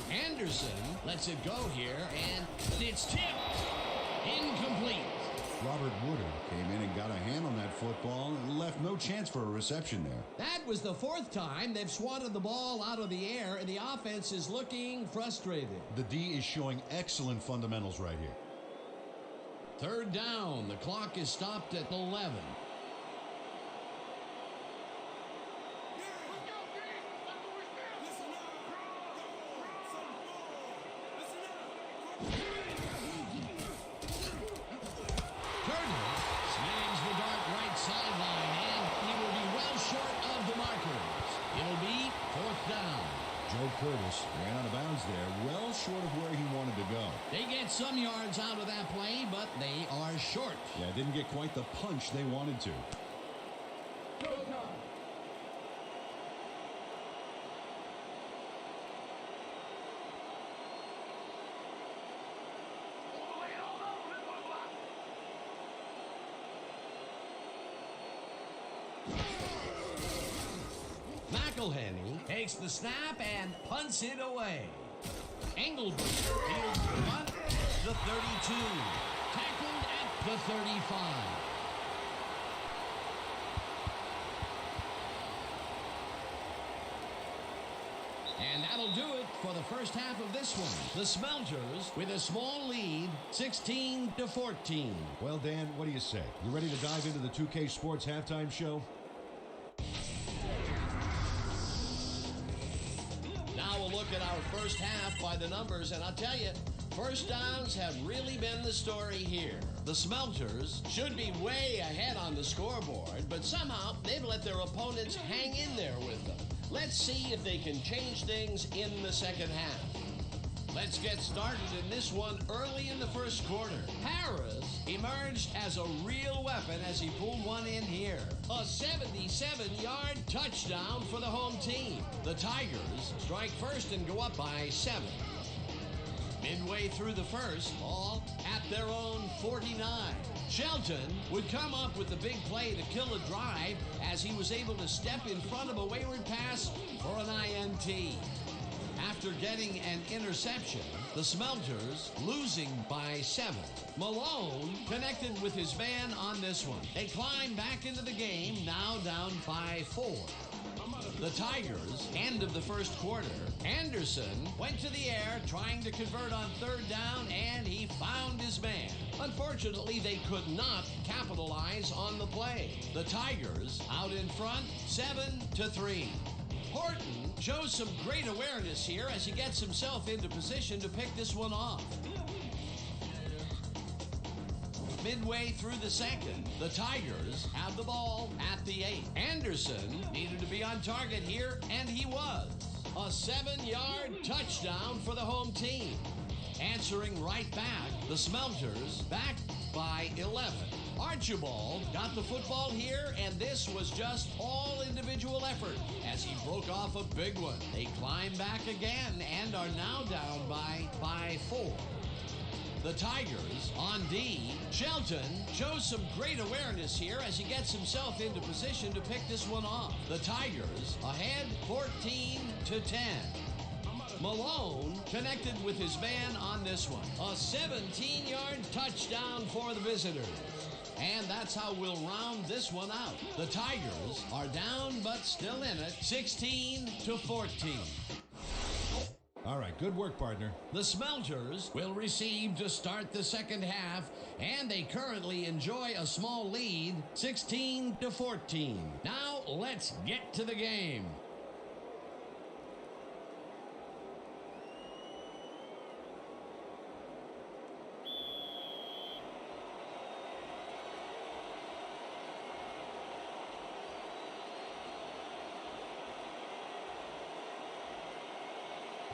[SPEAKER 1] Anderson lets it go here, and it's tipped. Incomplete.
[SPEAKER 2] Robert Woodard came in and got a hand on that football and left no chance for a reception there.
[SPEAKER 1] That was the 4th time they've swatted the ball out of the air, and the offense is looking frustrated.
[SPEAKER 2] The D is showing excellent fundamentals right here.
[SPEAKER 1] Third down. The clock is stopped at 11.
[SPEAKER 2] Joe Curtis ran out of bounds there, well short of where he wanted to go.
[SPEAKER 1] They get some yards out out of that play, but they are short.
[SPEAKER 2] Yeah, didn't get quite the punch they wanted to.
[SPEAKER 5] Go time.
[SPEAKER 1] McElhenney takes the snap and punts it away. Engelbert fields the punt, the 32. Tackled at the 35. And that'll do it for the first half of this one. The Smelters with a small lead, 16-14.
[SPEAKER 2] Well, Dan, what do you say? You ready to dive into the 2K Sports halftime show?
[SPEAKER 1] Now we'll look at our first half by the numbers, and I'll tell you, first downs have really been the story here. The Smelters should be way ahead on the scoreboard, but somehow they've let their opponents hang in there with them. Let's see if they can change things in the second half. Let's get started in this one early in the first quarter. Harris emerged as a real weapon as he pulled one in here. A 77-yard touchdown for the home team. The Tigers strike first and go up by 7. Midway through the first, ball at their own 49. Shelton would come up with the big play to kill a drive as he was able to step in front of a wayward pass for an INT. After getting an interception, the Smelters losing by 7. Malone connected with his man on this one. They climb back into the game, now down by 4. The Tigers, end of the first quarter. Anderson went to the air trying to convert on third down, and he found his man. Unfortunately, they could not capitalize on the play. The Tigers out in front, 7-3. Horton shows some great awareness here as he gets himself into position to pick this one off. Midway through the second, the Tigers have the ball at the 8. Anderson needed to be on target here, and he was. A 7-yard touchdown for the home team. Answering right back, the Smelters back by 11. Archibald got the football here, and this was just all individual effort as he broke off a big one. They climb back again and are now down by 4. The Tigers on D. Shelton shows some great awareness here as he gets himself into position to pick this one off. The Tigers ahead 14-10. Malone connected with his man on this one. A 17-yard touchdown for the visitors. And that's how we'll round this one out. The Tigers are down but still in it, 16-14.
[SPEAKER 2] All right, good work, partner.
[SPEAKER 1] The Smelters will receive to start the second half, and they currently enjoy a small lead, 16-14. Now let's get to the game.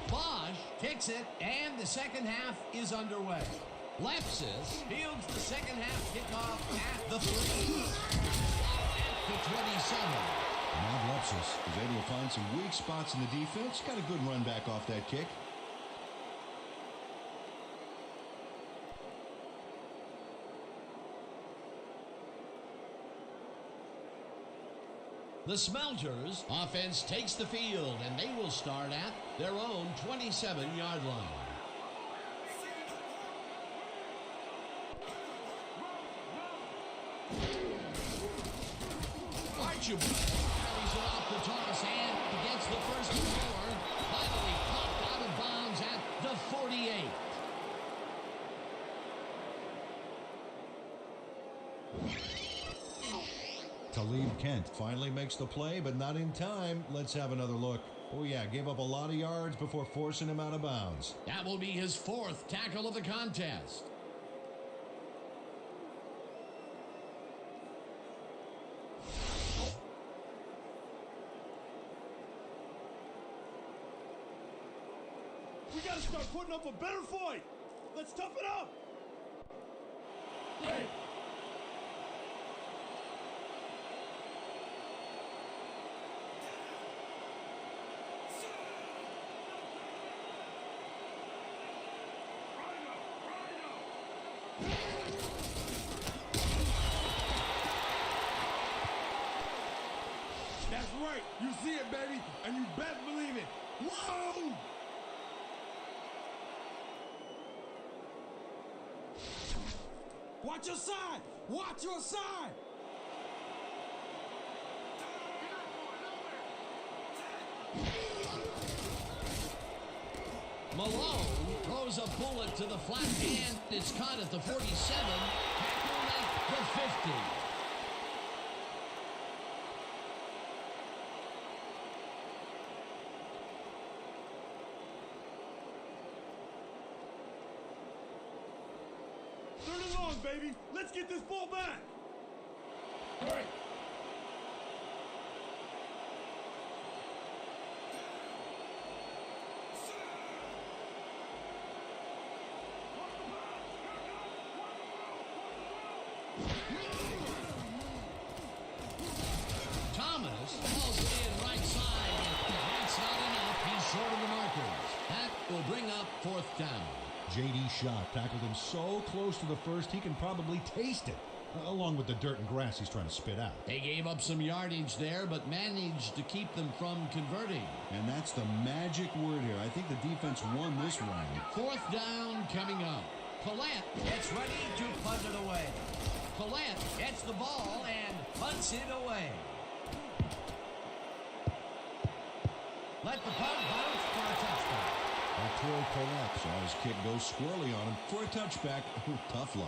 [SPEAKER 1] Bosch kicks it, and the second half is underway. Lepsis fields the second half kickoff at the 3. At the 27.
[SPEAKER 2] Matt Lepsis is able to find some weak spots in the defense. Got a good run back off that kick.
[SPEAKER 1] The Smelters offense takes the field, and they will start at their own 27-yard line. Archibald carries it off the toss and gets the first score. Finally popped out of bounds at the 48.
[SPEAKER 2] Talib Kent finally makes the play, but not in time. Let's have another look. Oh, yeah, gave up a lot of yards before forcing him out of bounds.
[SPEAKER 1] That will be his 4th tackle of the contest.
[SPEAKER 4] We gotta start putting up a better fight. Let's tough it up. That's right. You see it, baby, and you best believe it. Whoa! Watch your side! Watch your side!
[SPEAKER 1] Malone throws a bullet to the flat hand. It's caught at the 47, tackled at the 50.
[SPEAKER 4] Third and long, baby. Let's get this ball back. All right.
[SPEAKER 1] Thomas hauls it in right side. That's not enough. He's short of the markers. That will bring up fourth down.
[SPEAKER 2] J.D. Shot tackled him so close to the first he can probably taste it, along with the dirt and grass he's trying to spit out.
[SPEAKER 1] They gave up some yardage there, but managed to keep them from converting.
[SPEAKER 2] And that's the magic word here. I think the defense won this round.
[SPEAKER 1] Fourth down coming up. Collette gets ready to punt it away. Collette gets the ball and punts it away. Let the punt bounce for a touchback.
[SPEAKER 2] Arturo Collette saw his kick go squirrely on him for a touchback. Tough luck.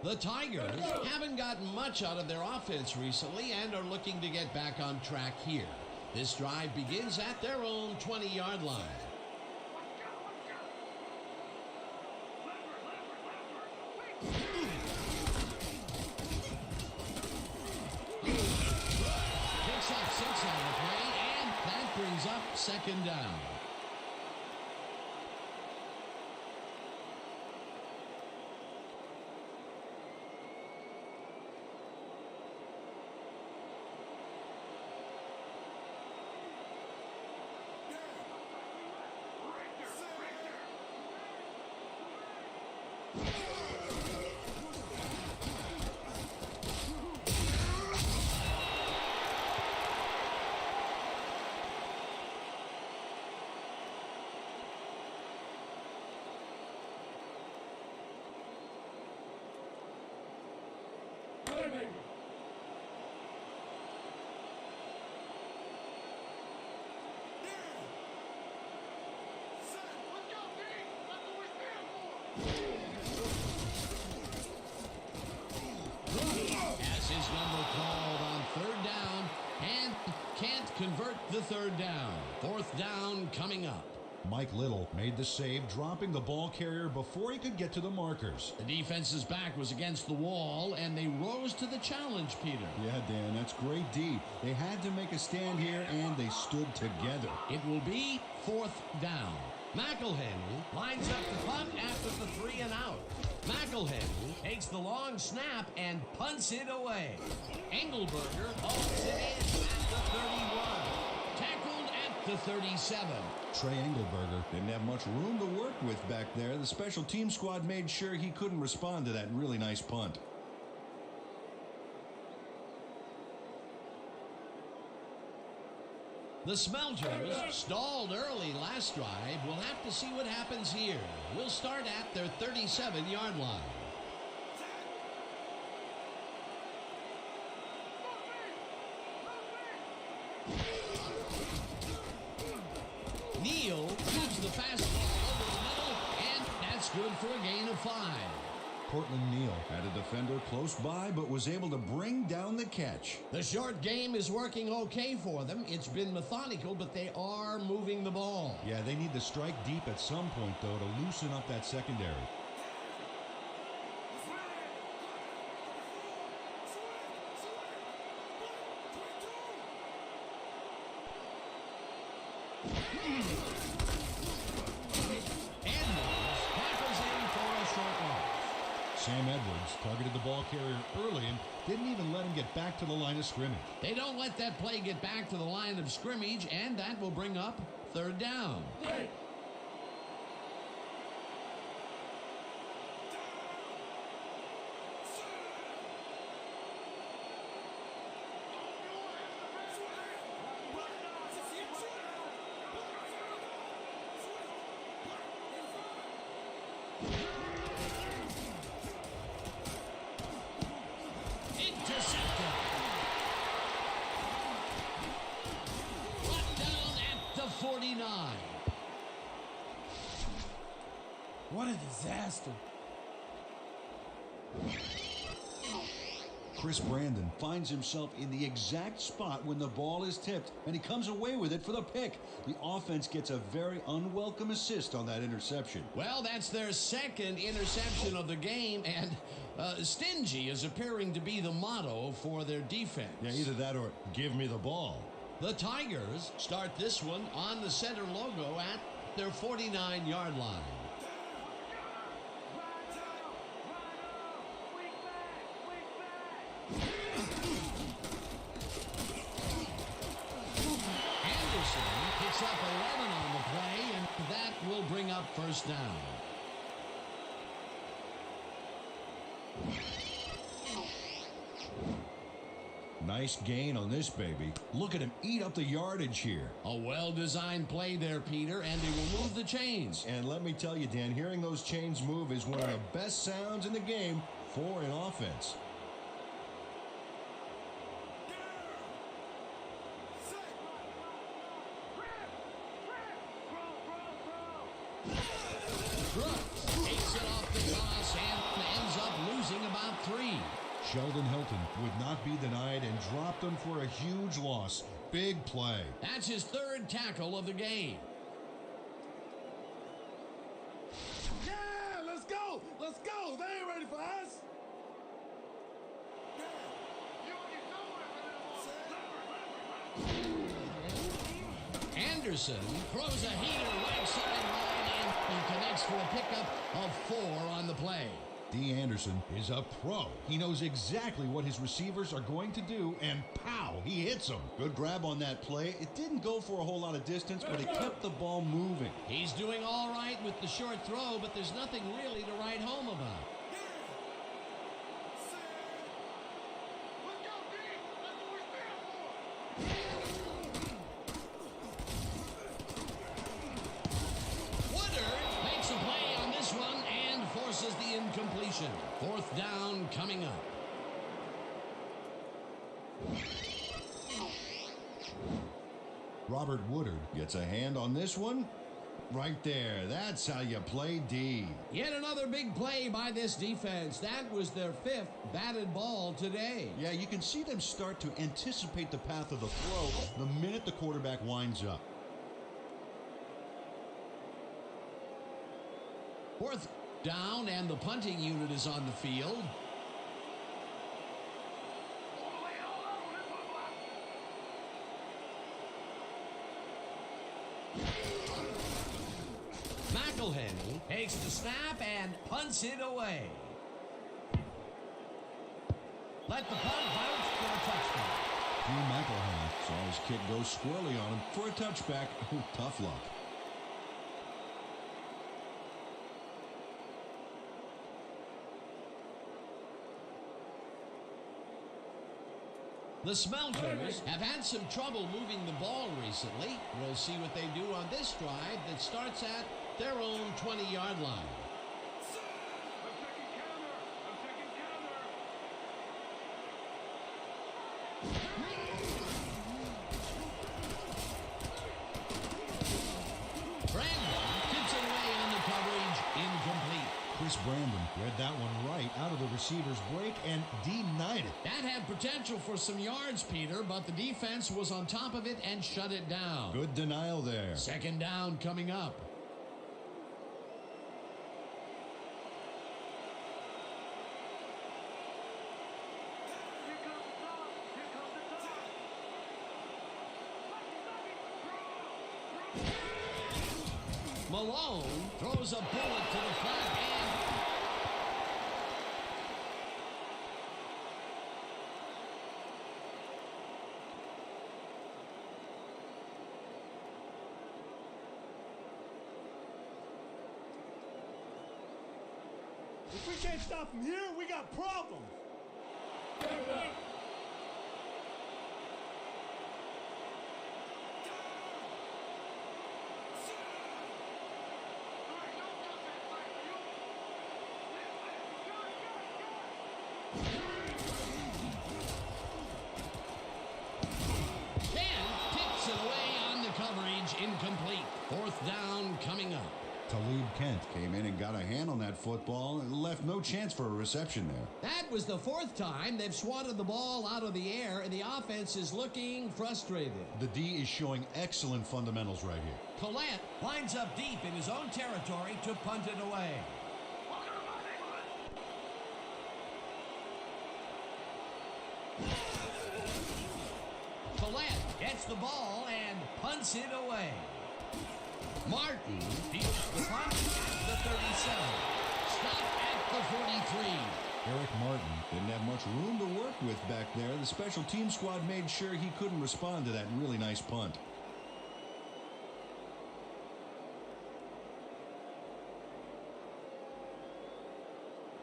[SPEAKER 1] The Tigers haven't gotten much out of their offense recently and are looking to get back on track here. This drive begins at their own 20-yard line. Picks up 6 on the play, and that brings up second down. Has his number called on third down and can't convert the third down. Fourth down coming up.
[SPEAKER 2] Mike Little made the save, dropping the ball carrier before he could get to the markers.
[SPEAKER 1] The defense's back was against the wall, and they rose to the challenge, Peter.
[SPEAKER 2] Yeah, Dan, that's great D. They had to make a stand here, and they stood together.
[SPEAKER 1] It will be fourth down. McElhenney lines up the punt after the 3 and out. McElhenney takes the long snap and punts it away. Engelberger hauls it in at the 31. Tackled at the 37.
[SPEAKER 2] Trey Engelberger didn't have much room to work with back there. The special team squad made sure he couldn't respond to that really nice punt.
[SPEAKER 1] The Smelters stalled early last drive. We'll have to see what happens here. We'll start at their 37-yard line. Neal moves the fastball over the middle, and that's good for a gain of 5.
[SPEAKER 2] Portland Neal had a defender close by, but was able to bring down the catch.
[SPEAKER 1] The short game is working okay for them. It's been methodical, but they are moving the ball.
[SPEAKER 2] Yeah, they need to strike deep at some point, though, to loosen up that secondary.
[SPEAKER 1] Edwards tackles in for a short loss.
[SPEAKER 2] Sam Edwards targeted the ball carrier early and didn't even let him get back to the line of scrimmage.
[SPEAKER 1] They don't let that play get back to the line of scrimmage, and that will bring up third down. Intercepted. Brought down at the 49.
[SPEAKER 3] What a disaster.
[SPEAKER 2] Chris Brandon finds himself in the exact spot when the ball is tipped, and he comes away with it for the pick. The offense gets a very unwelcome assist on that interception.
[SPEAKER 1] Well, that's their second interception of the game, and stingy is appearing to be the motto for their defense.
[SPEAKER 2] Yeah, either that or give me the ball.
[SPEAKER 1] The Tigers start this one on the center logo at their 49-yard line. Anderson picks up 11 on the play, and that will bring up first down.
[SPEAKER 2] Nice gain on this baby. Look at him eat up the yardage here.
[SPEAKER 1] A well-designed play there, Peter, and they will move the chains.
[SPEAKER 2] And let me tell you, Dan, hearing those chains move is one of the best sounds in the game for an offense.
[SPEAKER 1] Brooks takes it off the toss and ends up losing about 3.
[SPEAKER 2] Sheldon Hilton would not be denied and dropped him for a huge loss. Big play.
[SPEAKER 1] That's his third tackle of the game.
[SPEAKER 4] Yeah, let's go. Let's go. They ain't ready for us.
[SPEAKER 1] Anderson throws a heater right sideline and he connects for a pickup of 4 on the play.
[SPEAKER 2] D. Anderson is a pro. He knows exactly what his receivers are going to do, and pow, he hits them. Good grab on that play. It didn't go for a whole lot of distance, but it kept the ball moving.
[SPEAKER 1] He's doing all right with the short throw, but there's nothing really to write home about. Forces the incompletion. Fourth down coming up.
[SPEAKER 2] Robert Woodard gets a hand on this one. Right there. That's how you play D.
[SPEAKER 1] Yet another big play by this defense. That was their 5th batted ball today.
[SPEAKER 2] Yeah, you can see them start to anticipate the path of the throw the minute the quarterback winds up.
[SPEAKER 1] Fourth down, and the punting unit is on the field. McElhenney takes the snap and punts it away. Let the punt bounce for a touchdown.
[SPEAKER 2] Hugh McElhenney saw his kick go squarely on him for a touchback. Tough luck.
[SPEAKER 1] The Smelters have had some trouble moving the ball recently. We'll see what they do on this drive that starts at their own 20-yard line. Brandon tips it away on the coverage, incomplete.
[SPEAKER 2] Chris Brandon read that one right out of the receiver's break and denied it.
[SPEAKER 1] That had potential for some yards, Peter, but the defense was on top of it and shut it down.
[SPEAKER 2] Good denial there.
[SPEAKER 1] Second down coming up. Malone throws a bullet to the flat hand.
[SPEAKER 4] If we can't stop him here, we got problems.
[SPEAKER 1] Tips it away on the coverage, incomplete. Fourth down coming up.
[SPEAKER 2] Talib Kent came in and got a hand on that football and left no chance for a reception there.
[SPEAKER 1] That was the fourth time they've swatted the ball out of the air, and the offense is looking frustrated.
[SPEAKER 2] The D is showing excellent fundamentals right here.
[SPEAKER 1] Collette lines up deep in his own territory to punt it away. Collette gets the ball and punts it away. Martin fields the punt at the 37. Stop at the 43.
[SPEAKER 2] Eric Martin didn't have much room to work with back there. The special team squad made sure he couldn't respond to that really nice punt.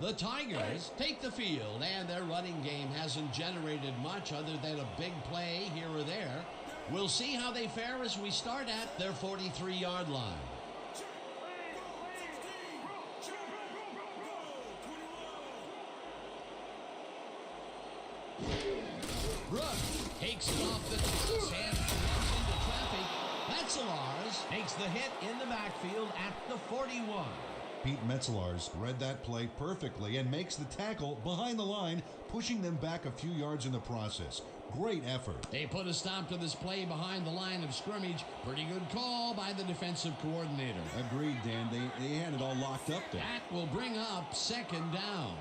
[SPEAKER 1] The Tigers take the field, and their running game hasn't generated much other than a big play here or there. We'll see how they fare as we start at their 43-yard line. Brooks takes it off the toss and runs into traffic. Metzelars takes the hit in the backfield at the 41.
[SPEAKER 2] Pete Metzelars read that play perfectly and makes the tackle behind the line, pushing them back a few yards in the process. Great effort.
[SPEAKER 1] They put a stop to this play behind the line of scrimmage. Pretty good call by the defensive coordinator.
[SPEAKER 2] Agreed, Dan. They had it all locked up there.
[SPEAKER 1] That will bring up second down.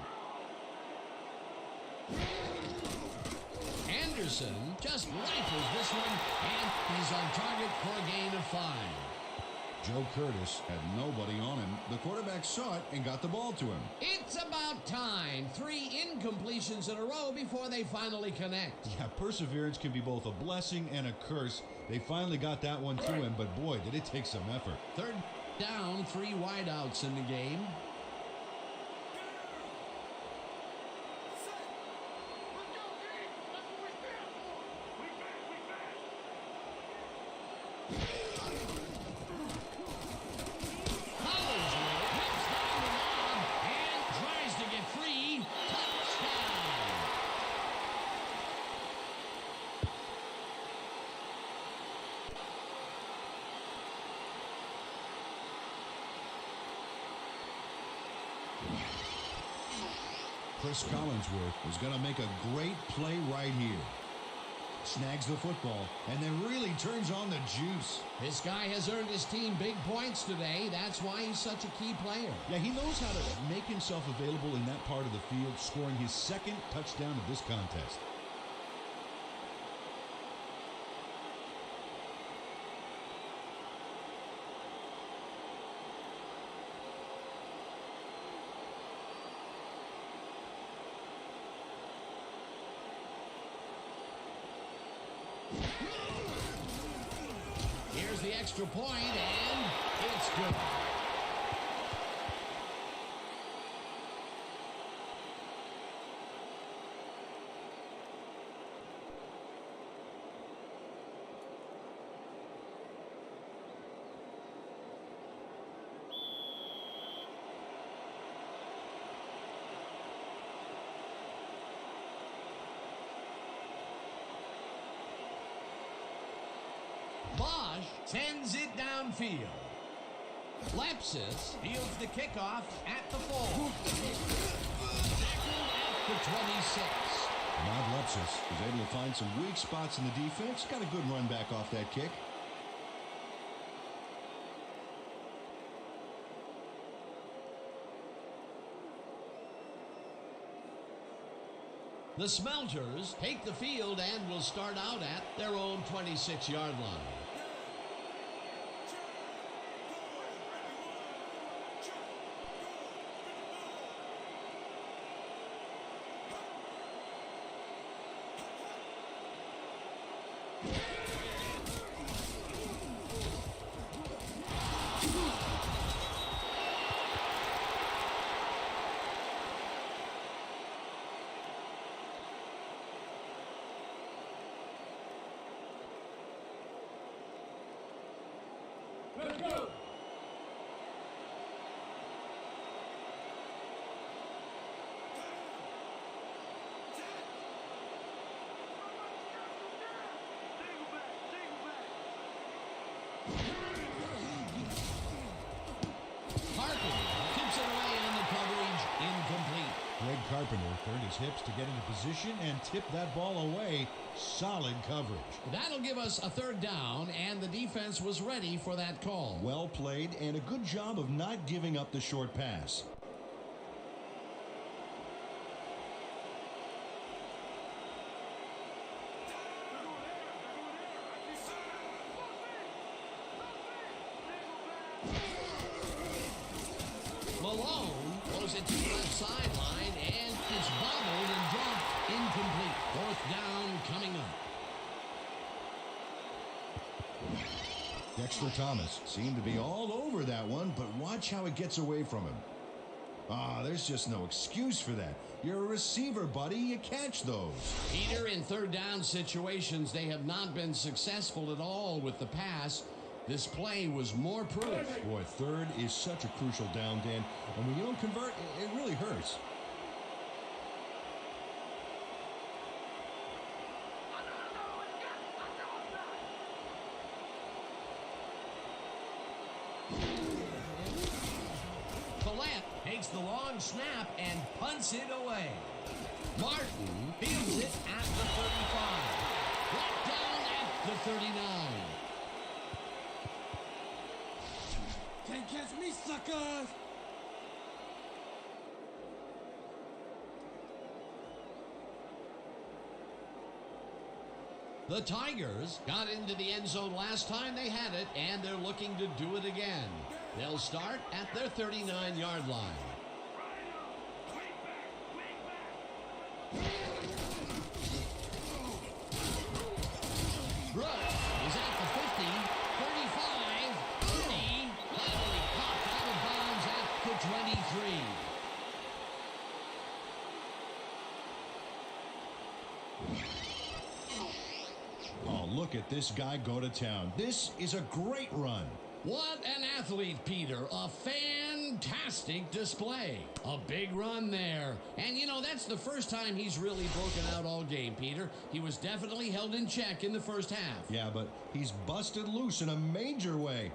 [SPEAKER 1] Anderson just rifles this one, and he's on target for a gain of 5.
[SPEAKER 2] Joe Curtis had nobody on him. The quarterback saw it and got the ball to him.
[SPEAKER 1] It's about time. 3 incompletions in a row before they finally connect.
[SPEAKER 2] Yeah, perseverance can be both a blessing and a curse. They finally got that one to him, but boy, did it take some effort.
[SPEAKER 1] Third down, 3 wideouts in the game.
[SPEAKER 2] Chris Collinsworth is going to make a great play right here. Snags the football and then really turns on the juice.
[SPEAKER 1] This guy has earned his team big points today. That's why he's such a key player.
[SPEAKER 2] Yeah, he knows how to make himself available in that part of the field, scoring his second touchdown of this contest.
[SPEAKER 1] Here's the extra point, and it's good. Bosch sends it downfield. Lepsis fields the kickoff at the 4. Tackled at the 26.
[SPEAKER 2] Rod Lepsis was able to find some weak spots in the defense. Got a good run back off that kick.
[SPEAKER 1] The Smelters take the field and will start out at their own 26-yard line.
[SPEAKER 3] Let's go.
[SPEAKER 1] Keeps it away on the coverage, incomplete.
[SPEAKER 2] Greg Carpenter turned his hips to get into position and tipped that ball away. Solid coverage.
[SPEAKER 1] That'll give us a third down, and the defense was ready for that call.
[SPEAKER 2] Well played and a good job of not giving up the short pass.
[SPEAKER 1] Malone throws it to the left sideline, and it's bobbled and dropped incomplete. Fourth down coming up.
[SPEAKER 2] Dexter Thomas seemed to be all over that one, but watch how it gets away from him. There's just no excuse for that. You're a receiver, buddy. You catch those.
[SPEAKER 1] Peter, in third down situations, they have not been successful at all with the pass. This play was more proof.
[SPEAKER 2] Boy, third is such a crucial down, Dan. And when you don't convert, it really hurts.
[SPEAKER 1] Collette takes the long snap and punts it away. Martin fields it at the 35. Brought down at the 39.
[SPEAKER 3] Can't catch me, suckers!
[SPEAKER 1] The Tigers got into the end zone last time they had it, and they're looking to do it again. They'll start at their 39-yard line. Brooks is at the 50, 35, 30, finally popped out of bounds at the 23.
[SPEAKER 2] Oh, look at this guy go to town. This is a great run.
[SPEAKER 1] What an athlete, Peter. A fantastic display. A big run there. And, you know, that's the first time he's really broken out all game, Peter. He was definitely held in check in the first half.
[SPEAKER 2] Yeah, but he's busted loose in a major way.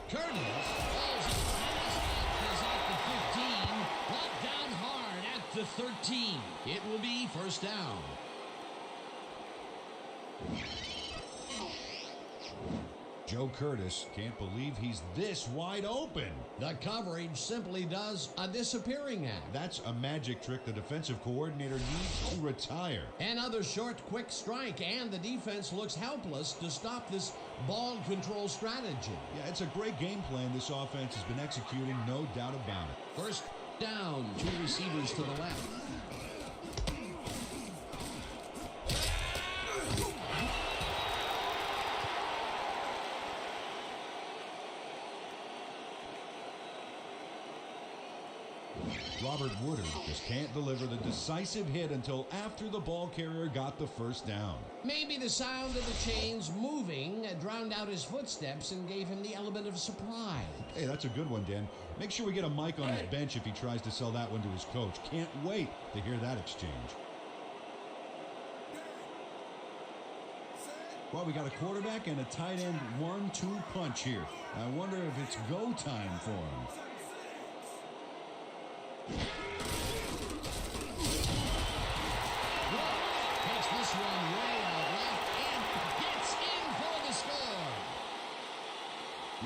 [SPEAKER 1] Curtis falls is at the 15, brought down hard at the 13. It will be first down.
[SPEAKER 2] Joe Curtis can't believe he's this wide open.
[SPEAKER 1] The coverage simply does a disappearing act.
[SPEAKER 2] That's a magic trick the defensive coordinator needs to retire.
[SPEAKER 1] Another short, quick strike, and the defense looks helpless to stop this ball control strategy.
[SPEAKER 2] Yeah, it's a great game plan this offense has been executing, no doubt about it.
[SPEAKER 1] First down, two receivers to the left.
[SPEAKER 2] Robert Woodard just can't deliver the decisive hit until after the ball carrier got the first down.
[SPEAKER 1] Maybe the sound of the chains moving drowned out his footsteps and gave him the element of surprise.
[SPEAKER 2] Hey, that's a good one, Dan. Make sure we get a mic on his bench if he tries to sell that one to his coach. Can't wait to hear that exchange. Well, we got a quarterback and a tight end 1-2 punch here. I wonder if it's go time for him.
[SPEAKER 1] Takes this one way out left and gets in for the score.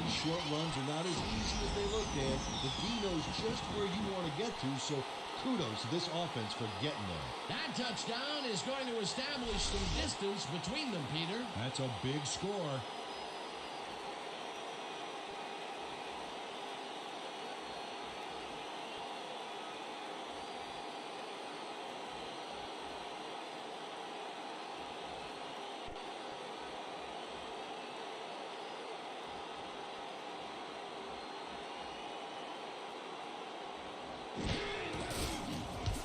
[SPEAKER 2] These short runs are not as easy as they look, Dan. The D knows just where you want to get to, so kudos to this offense for getting there.
[SPEAKER 1] That touchdown is going to establish some distance between them, Peter.
[SPEAKER 2] That's a big score.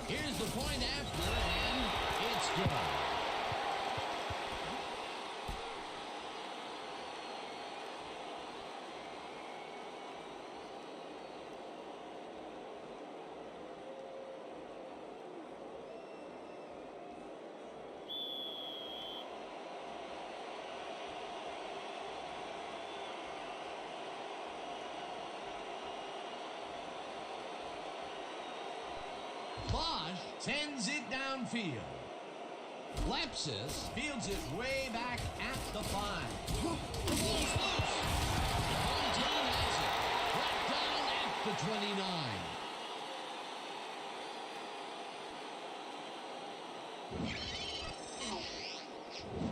[SPEAKER 1] Here's the point after, and it's good. Bosch sends it downfield. Lepsis fields it way back at the 5. Loose. The home team has it. Brought down at the 29.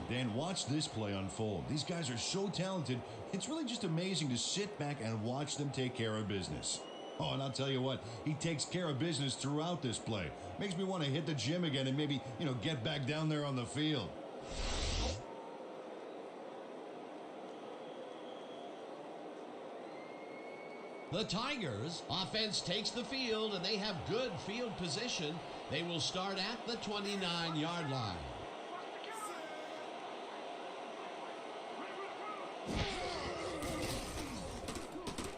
[SPEAKER 2] Dan, watch this play unfold. These guys are so talented, it's really just amazing to sit back and watch them take care of business. Oh, and I'll tell you what, he takes care of business throughout this play. Makes me want to hit the gym again and maybe, get back down there on the field.
[SPEAKER 1] The Tigers offense takes the field, and they have good field position. They will start at the 29-yard line.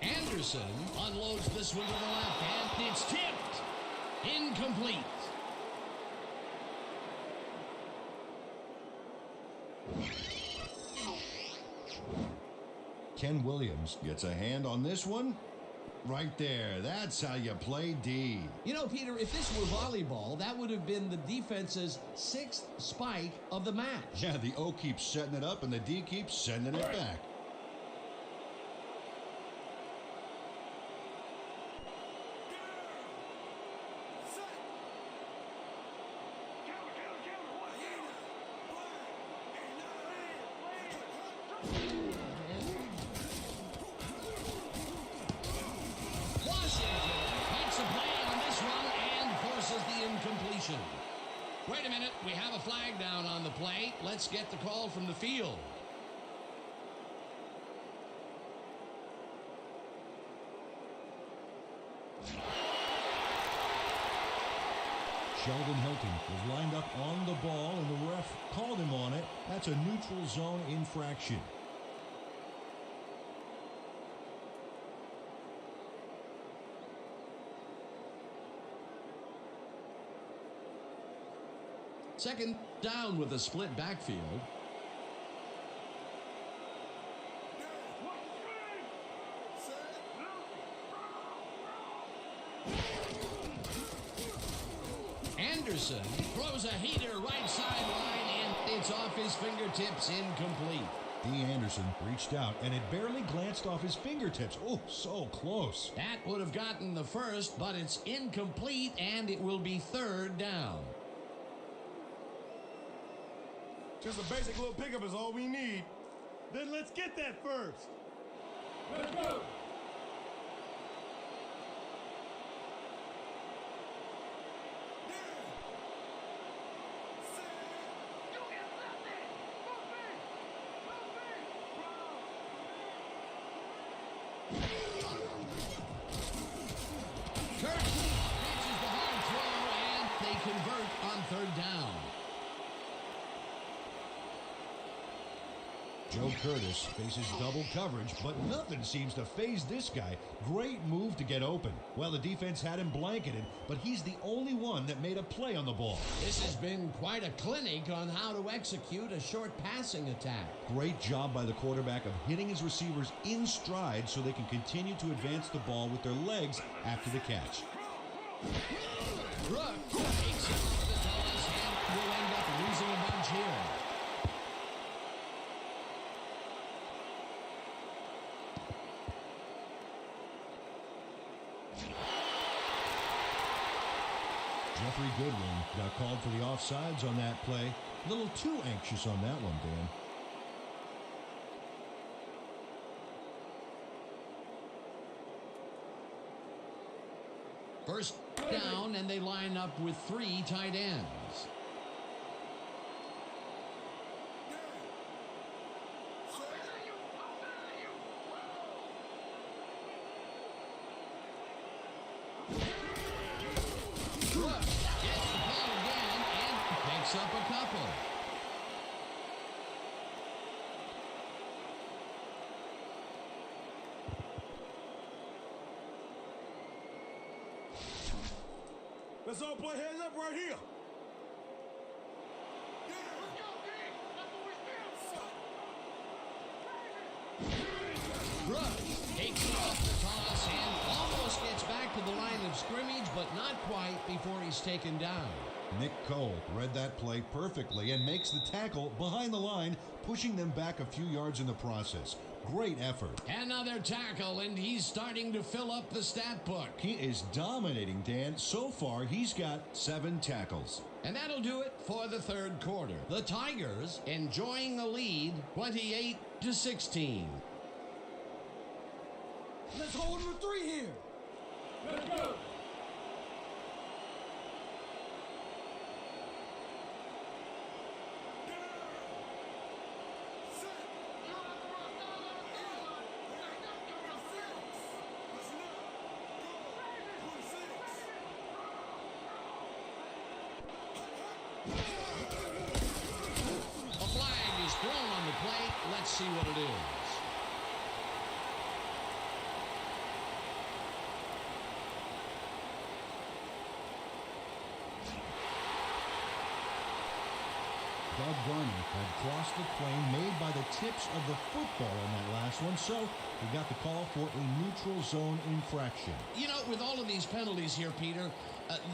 [SPEAKER 1] Anderson unloads this one to the left, and it's tipped. Incomplete.
[SPEAKER 2] Ken Williams gets a hand on this one. Right there. That's how you play D.
[SPEAKER 1] Peter, if this were volleyball, that would have been the defense's 6th spike of the match.
[SPEAKER 2] Yeah, the O keeps setting it up, and the D keeps sending it back.
[SPEAKER 1] Wait a minute, we have a flag down on the play. Let's get the call from the field.
[SPEAKER 2] Sheldon Hilton was lined up on the ball, and the ref called him on it. That's a neutral zone infraction.
[SPEAKER 1] Second down with a split backfield. Anderson throws a heater right sideline, and it's off his fingertips, incomplete.
[SPEAKER 2] D. Anderson reached out, and it barely glanced off his fingertips. Oh, so close.
[SPEAKER 1] That would have gotten the first, but it's incomplete, and it will be third down.
[SPEAKER 4] Just a basic little pickup is all we need. Then let's get that first. Let's go.
[SPEAKER 1] Kirk reaches the hard throw, and they convert on third down.
[SPEAKER 2] Joe Curtis faces double coverage, but nothing seems to faze this guy. Great move to get open. Well, the defense had him blanketed, but he's the only one that made a play on the ball.
[SPEAKER 1] This has been quite a clinic on how to execute a short passing attack.
[SPEAKER 2] Great job by the quarterback of hitting his receivers in stride so they can continue to advance the ball with their legs after the catch.
[SPEAKER 1] Brooks takes it to the toss and will end up losing a bunch here.
[SPEAKER 2] Jeffrey Goodwin got called for the offsides on that play. A little too anxious on that one, Dan.
[SPEAKER 1] First down, and they line up with 3 tight ends. Brooks gets the ball again and picks up a couple.
[SPEAKER 4] Let's all play heads up right here.
[SPEAKER 1] Brooks takes off the toss and almost gets back to the line of scrimmage, but not quite before he's taken down.
[SPEAKER 2] Nick Cole read that play perfectly and makes the tackle behind the line, pushing them back a few yards in the process. Great effort.
[SPEAKER 1] Another tackle, and he's starting to fill up the stat book.
[SPEAKER 2] He is dominating, Dan. So far, he's got 7 tackles.
[SPEAKER 1] And that'll do it for the third quarter. The Tigers enjoying a lead, 28-16.
[SPEAKER 3] Let's hold him to 3 here.
[SPEAKER 5] Let's go.
[SPEAKER 1] A flag is thrown on the plate. Let's see what it is.
[SPEAKER 2] Doug Garner had crossed the plane made by the tips of the football on that last one, so he got the call for a neutral zone infraction.
[SPEAKER 1] You know, with all of these penalties here, Peter,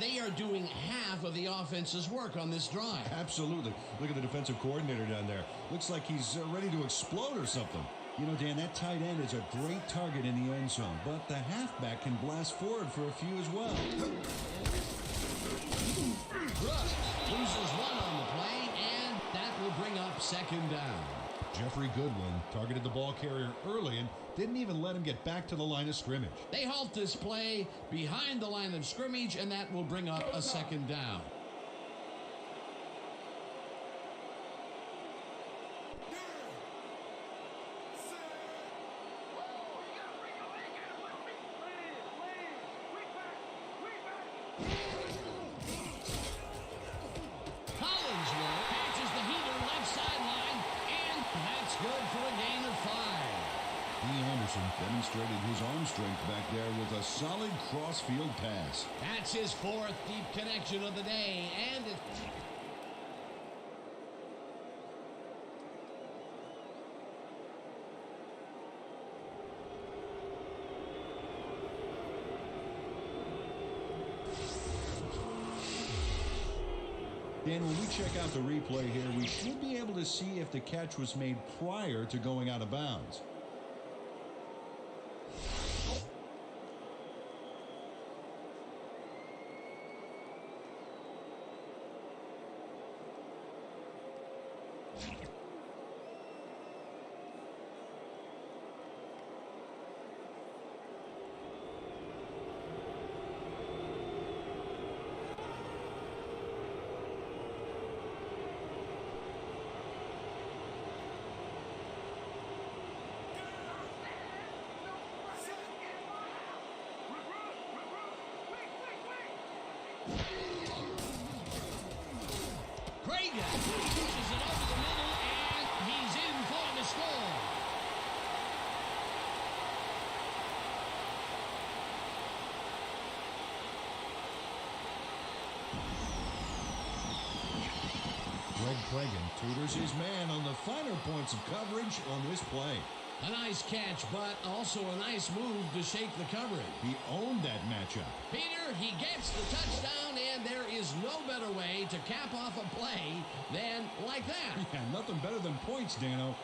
[SPEAKER 1] they are doing half of the offense's work on this drive.
[SPEAKER 2] Absolutely. Look at the defensive coordinator down there. Looks like he's ready to explode or something. You know, Dan, that tight end is a great target in the end zone, but the halfback can blast forward for a few as well.
[SPEAKER 1] Brooks loses one on the play, and that will bring up second down.
[SPEAKER 2] Jeffrey Goodwin targeted the ball carrier early and didn't even let him get back to the line of scrimmage.
[SPEAKER 1] They halt this play behind the line of scrimmage, and that will bring up a second down. Collinsworth catches the heater left sideline, and that's good for a gain of 5.
[SPEAKER 2] D. Anderson demonstrated his arm strength back there with a solid cross-field pass.
[SPEAKER 1] That's his 4th deep connection of the day, and it...
[SPEAKER 2] Dan, when we check out the replay here, we should be able to see if the catch was made prior to going out of bounds.
[SPEAKER 1] Craig pushes it over the middle, and he's in for the score.
[SPEAKER 2] Greg Pregan tutors his man on the finer points of coverage on this play.
[SPEAKER 1] A nice catch, but also a nice move to shake the coverage.
[SPEAKER 2] He owned that matchup.
[SPEAKER 1] Peter, he gets the touchdown, and there is no better way to cap off a play than like that.
[SPEAKER 2] Yeah, nothing better than points, Dano.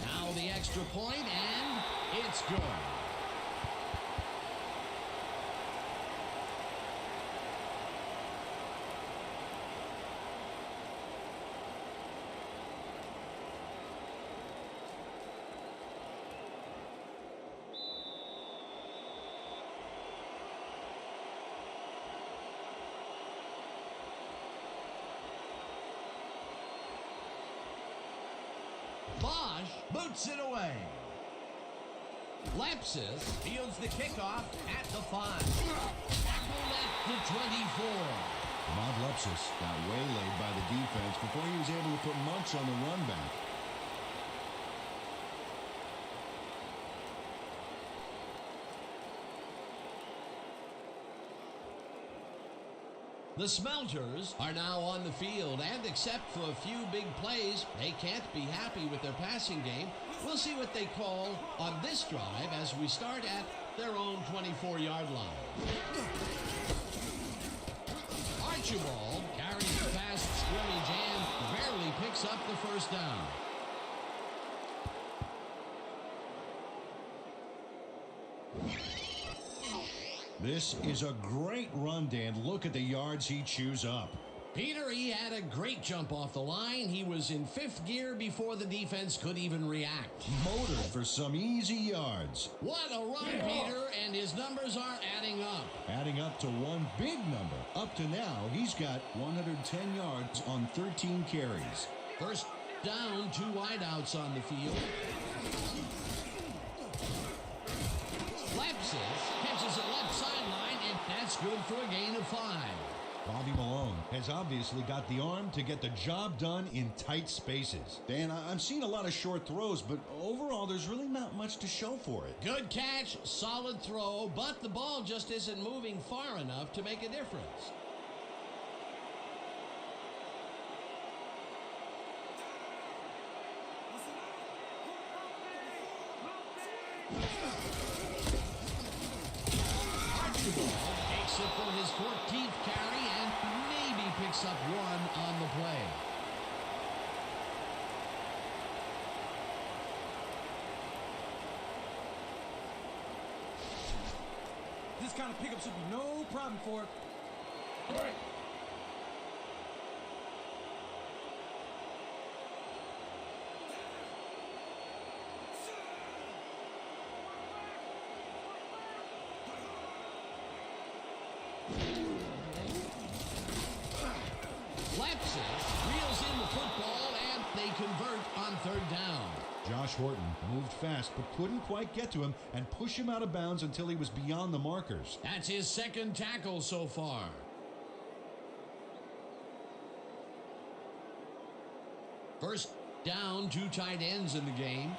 [SPEAKER 1] Now the extra point, and it's good. Bosch boots it away. Lapsus fields the kickoff at the 5. Tackled at the 24.
[SPEAKER 2] Bob Lepsis got waylaid by the defense before he was able to put much on the run back.
[SPEAKER 1] The Smelters are now on the field, and except for a few big plays, they can't be happy with their passing game. We'll see what they call on this drive as we start at their own 24-yard line. Archibald carries the past scrimmage and barely picks up the first down.
[SPEAKER 2] This is a great run, Dan. Look at the yards he chews up.
[SPEAKER 1] Peter, he had a great jump off the line. He was in 5th gear before the defense could even react.
[SPEAKER 2] Motored for some easy yards.
[SPEAKER 1] What a run, Peter, and his numbers are adding up.
[SPEAKER 2] Adding up to one big number. Up to now, he's got 110 yards on 13 carries.
[SPEAKER 1] First down, 2 wideouts on the field. Lapsus catches it left sideline, and that's good for a gain of 5.
[SPEAKER 2] Bobby Malone has obviously got the arm to get the job done in tight spaces. Dan, I'm seeing a lot of short throws, but overall, there's really not much to show for it.
[SPEAKER 1] Good catch, solid throw, but the ball just isn't moving far enough to make a difference. Archibald takes it for his 14th carry and maybe picks up 1 on the play.
[SPEAKER 3] This kind of pickup should be no problem for it.
[SPEAKER 1] Lapsus reels in the football, and they convert on 3rd down.
[SPEAKER 2] Josh Horton moved fast, but couldn't quite get to him and push him out of bounds until he was beyond the markers.
[SPEAKER 1] That's his 2nd tackle so far. First down, 2 tight ends in the game.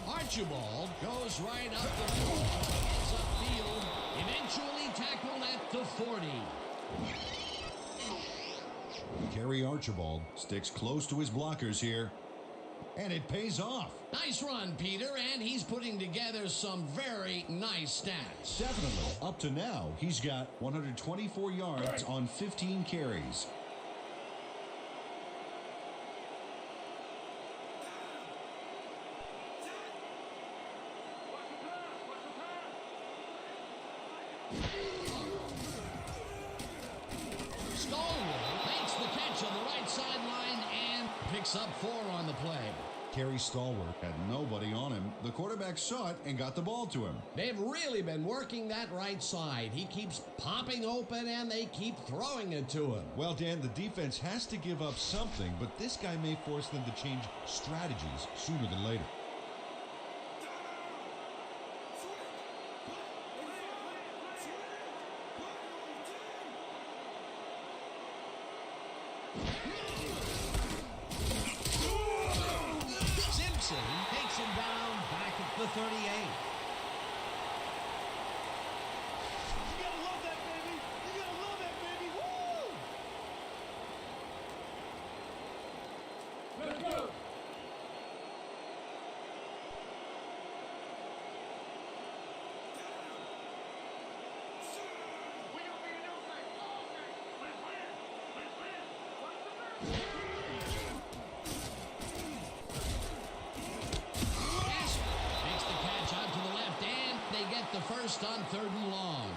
[SPEAKER 1] Archibald goes right up the field. It's upfield, eventually tackled at the 40.
[SPEAKER 2] Kerry Archibald sticks close to his blockers here, and it pays off.
[SPEAKER 1] Nice run, Peter, and he's putting together some very nice stats.
[SPEAKER 2] Definitely. Up to now, he's got 124 yards on 15 carries.
[SPEAKER 1] Makes the catch on the right sideline and picks up 4 on the play.
[SPEAKER 2] Kerry Stallworth had nobody on him. The quarterback saw it and got the ball to him.
[SPEAKER 1] They've really been working that right side. He keeps popping open, and they keep throwing it to him.
[SPEAKER 2] Well, Dan, the defense has to give up something, but this guy may force them to change strategies sooner than later.
[SPEAKER 1] Takes him down back at the 38.
[SPEAKER 4] You gotta love that, baby! You gotta love that, baby! Woo! Let's go!
[SPEAKER 1] first on 3rd and long.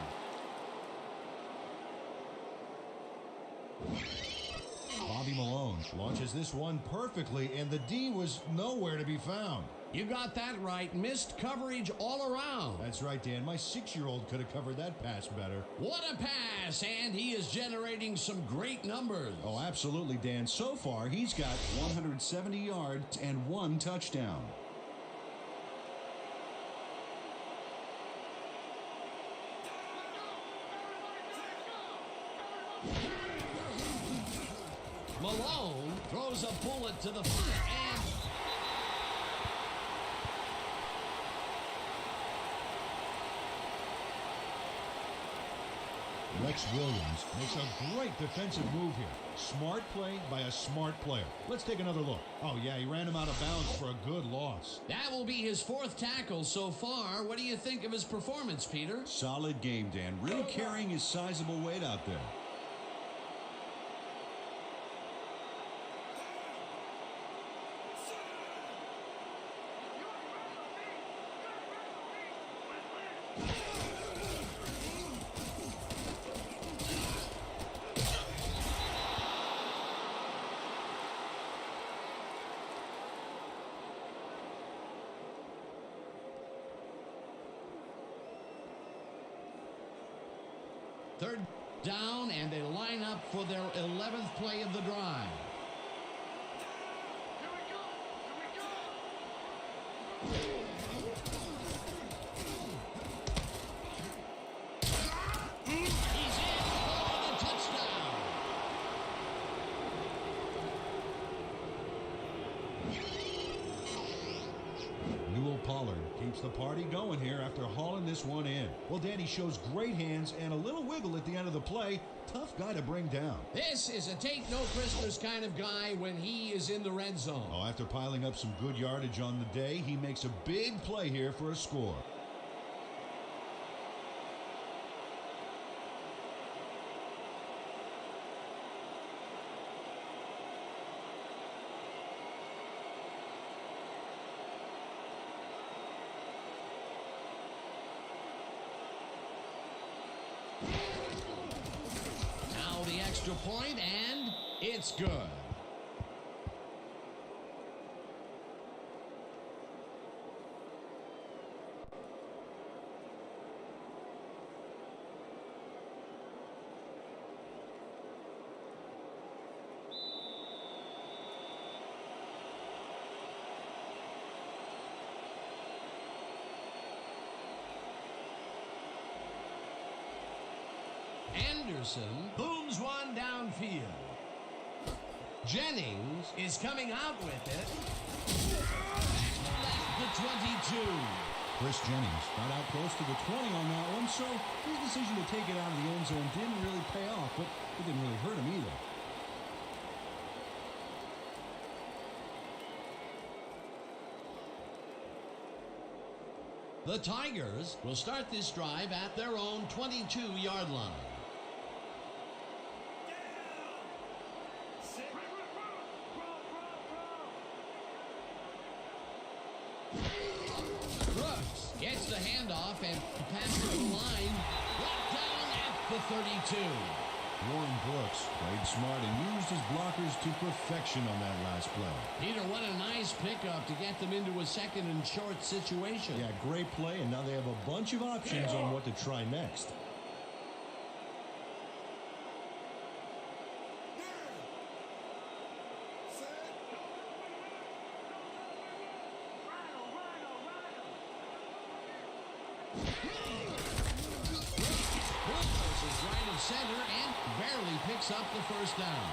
[SPEAKER 2] Bobby Malone launches this one perfectly, and the D was nowhere to be found.
[SPEAKER 1] You got that right. Missed coverage all around.
[SPEAKER 2] That's right, Dan. My 6-year-old could have covered that pass better.
[SPEAKER 1] What a pass, and he is generating some great numbers.
[SPEAKER 2] Oh, absolutely, Dan. So far, he's got 170 yards and 1 touchdown.
[SPEAKER 1] Malone throws a bullet to the foot, and
[SPEAKER 2] Rex Williams makes a great defensive move here. Smart play by a smart player. Let's take another look. Oh, yeah, he ran him out of bounds for a good loss.
[SPEAKER 1] that will be his 4th tackle so far. What do you think of his performance, Peter?
[SPEAKER 2] Solid game, Dan. Really carrying his sizable weight out there.
[SPEAKER 1] Third down, and they line up for their 11th play of the drive.
[SPEAKER 5] Here we go! Here we go!
[SPEAKER 1] He's in for the touchdown.
[SPEAKER 2] Newell Pollard keeps the party going here after hauling this one in. Well, Danny shows great hands and a little wiggle at the end of the play. Tough guy to bring down.
[SPEAKER 1] This is a take-no-prisoners kind of guy when he is in the red zone.
[SPEAKER 2] Oh, after piling up some good yardage on the day, he makes a big play here for a score.
[SPEAKER 1] Now the extra point, and it's good. Anderson booms one downfield. Jennings is coming out with it. Left the 22.
[SPEAKER 2] Chris Jennings got out close to the 20 on that one, so his decision to take it out of the end zone didn't really pay off, but it didn't really hurt him either.
[SPEAKER 1] The Tigers will start this drive at their own 22-yard line. Brooks gets the handoff and passes the line. Brought down at the 32.
[SPEAKER 2] Warren Brooks played smart and used his blockers to perfection on that last play.
[SPEAKER 1] Peter, what a nice pickup to get them into a 2nd and short situation.
[SPEAKER 2] Yeah, great play, and now they have a bunch of options on what to try next.
[SPEAKER 1] Brooks is right of center and barely picks up the first down.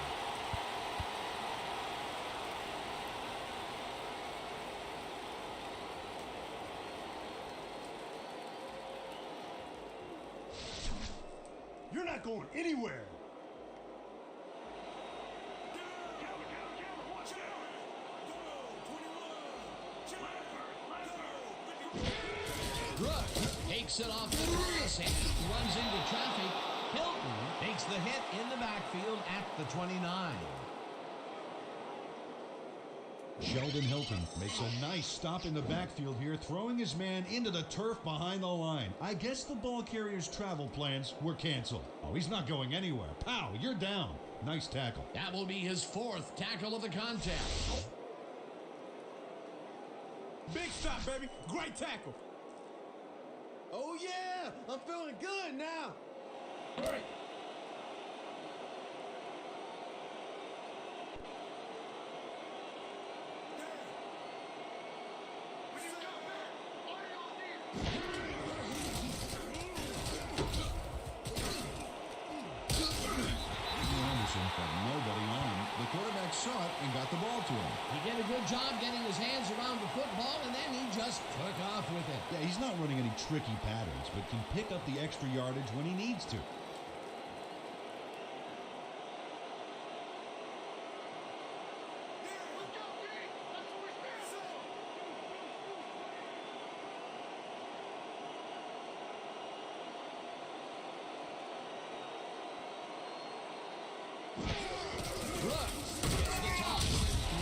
[SPEAKER 4] You're not going anywhere.
[SPEAKER 1] Brooks takes it off the pass and runs into traffic. Hilton takes the hit in the backfield at the 29.
[SPEAKER 2] Sheldon Hilton makes a nice stop in the backfield here, throwing his man into the turf behind the line. I guess the ball carrier's travel plans were canceled. Oh, he's not going anywhere. Pow, you're down. Nice tackle.
[SPEAKER 1] That will be his 4th tackle of the contest.
[SPEAKER 4] Big stop, baby. Great tackle. Oh, yeah. I'm feeling good now. Great.
[SPEAKER 2] Got nobody on him. The quarterback saw it and got the ball to him.
[SPEAKER 1] He did a good job getting his hands around the football, and then he just took off with it.
[SPEAKER 2] Yeah, he's not running any tricky patterns, but can pick up the extra yardage when he needs to.
[SPEAKER 1] Brooks gets the toss,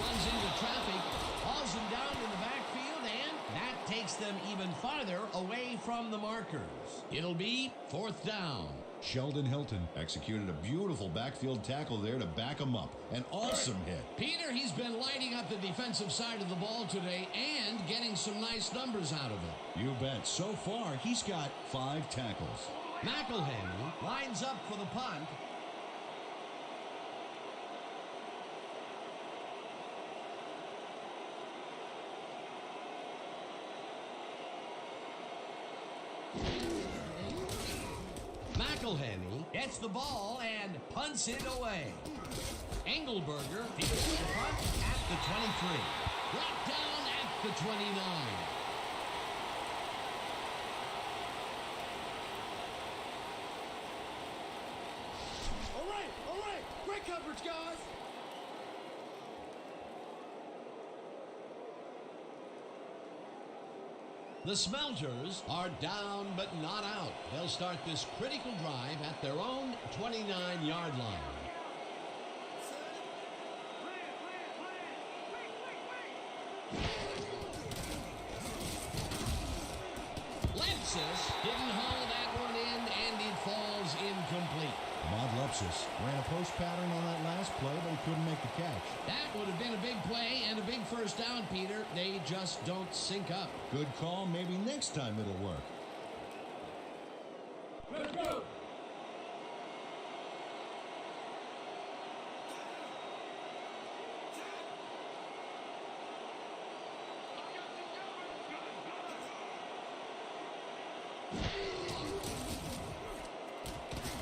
[SPEAKER 1] runs into traffic, hauls him down in the backfield, and that takes them even farther away from the markers. It'll be 4th down.
[SPEAKER 2] Sheldon Hilton executed a beautiful backfield tackle there to back him up. An awesome hit.
[SPEAKER 1] Peter, he's been lighting up the defensive side of the ball today and getting some nice numbers out of it.
[SPEAKER 2] You bet. So far, he's got 5 tackles.
[SPEAKER 1] McElhenney lines up for the punt. McElhenney gets the ball and punts it away. Engelberger fields the punt at the 23. Brought down at the 29.
[SPEAKER 4] All right. Great coverage, guys.
[SPEAKER 1] The Smelters are down but not out. They'll start this critical drive at their own 29-yard line. Lepsis didn't haul that one in, and it falls incomplete.
[SPEAKER 2] Bob Lepsis ran a post pattern on that last play, but he couldn't make the catch.
[SPEAKER 1] That would have been a big play and a big first down, Peter. They just don't sync up.
[SPEAKER 2] Good call. Maybe next time it'll work.
[SPEAKER 3] Let's go.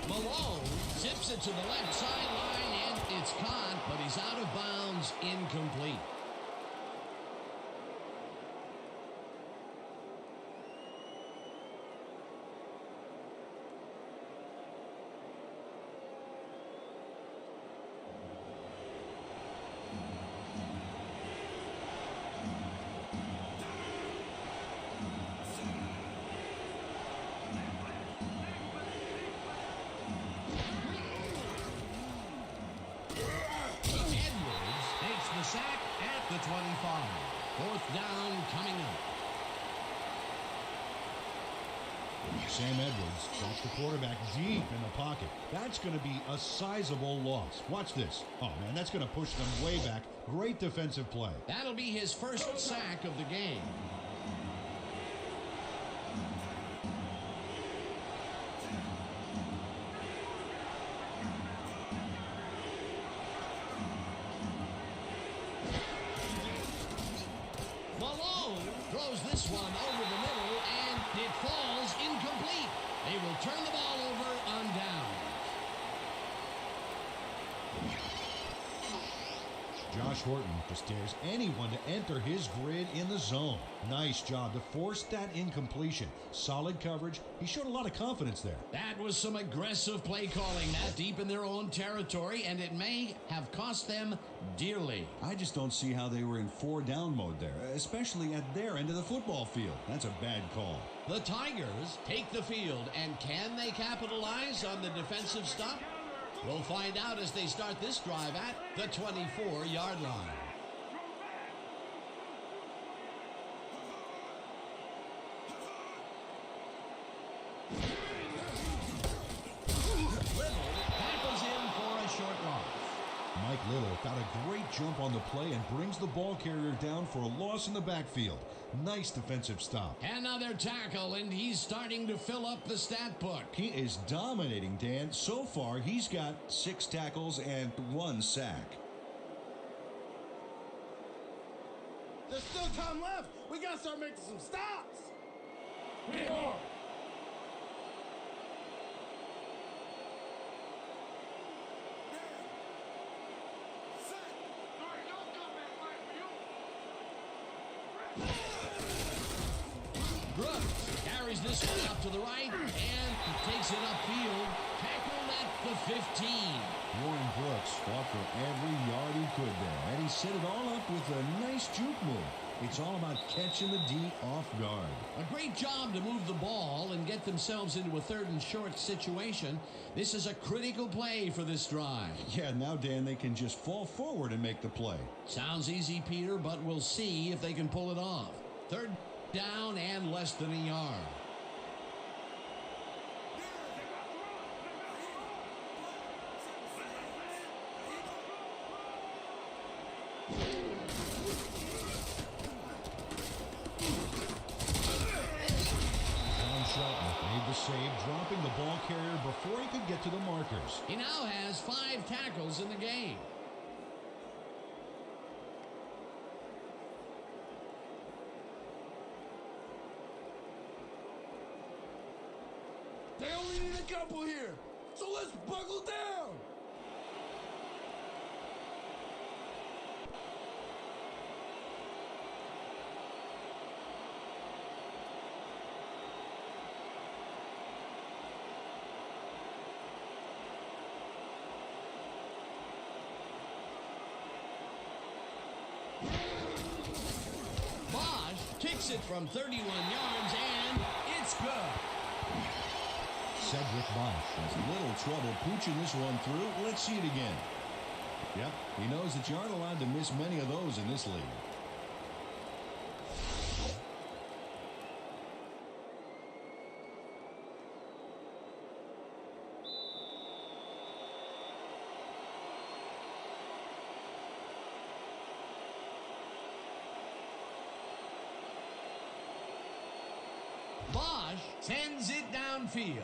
[SPEAKER 1] Malone zips it to the left sideline, and it's caught, but he's out of bounds, incomplete. Sack at the 25. 4th down coming up.
[SPEAKER 2] Sam Edwards drops the quarterback deep in the pocket. That's going to be a sizable loss. Watch this. Oh, man, that's going to push them way back. Great defensive play.
[SPEAKER 1] That'll be his first sack of the game. Throws this one over the middle, and it falls incomplete. They will turn the ball over on downs.
[SPEAKER 2] Josh Horton just dares anyone to enter his grid in the zone. Nice job to force that incompletion. Solid coverage. He showed a lot of confidence there.
[SPEAKER 1] That was some aggressive play calling that deep in their own territory, and it may have cost them dearly.
[SPEAKER 2] I just don't see how they were in 4-down mode there, especially at their end of the football field. That's a bad call.
[SPEAKER 1] The Tigers take the field, and can they capitalize on the defensive stop? We'll find out as they start this drive at the 24-yard line.
[SPEAKER 2] Little got a great jump on the play and brings the ball carrier down for a loss in the backfield. Nice defensive stop.
[SPEAKER 1] Another tackle, and he's starting to fill up the stat book.
[SPEAKER 2] He is dominating, Dan. So far, he's got 6 tackles and 1 sack.
[SPEAKER 4] There's still time left. We got to start making some stops.
[SPEAKER 5] We are.
[SPEAKER 1] Brooks carries this one out to the right and takes it upfield. Tackled at the 15.
[SPEAKER 2] Warren Brooks fought for every yard he could there, and he set it all up with a nice juke move. It's all about catching the D off guard.
[SPEAKER 1] A great job to move the ball and get themselves into a 3rd and short situation. This is a critical play for this drive.
[SPEAKER 2] Yeah, now, Dan, they can just fall forward and make the play.
[SPEAKER 1] Sounds easy, Peter, but we'll see if they can pull it off. 3rd down and less than a yard.
[SPEAKER 2] Made the save, dropping the ball carrier before he could get to the markers.
[SPEAKER 1] He now has 5 tackles in the game.
[SPEAKER 4] They only need a couple here, so let's buckle down.
[SPEAKER 1] Kicks it from 31 yards, and it's good.
[SPEAKER 2] Cedric Bosch has little trouble pooching this one through. Let's see it again. Yep, he knows that you aren't allowed to miss many of those in this league.
[SPEAKER 1] Bosch sends it downfield.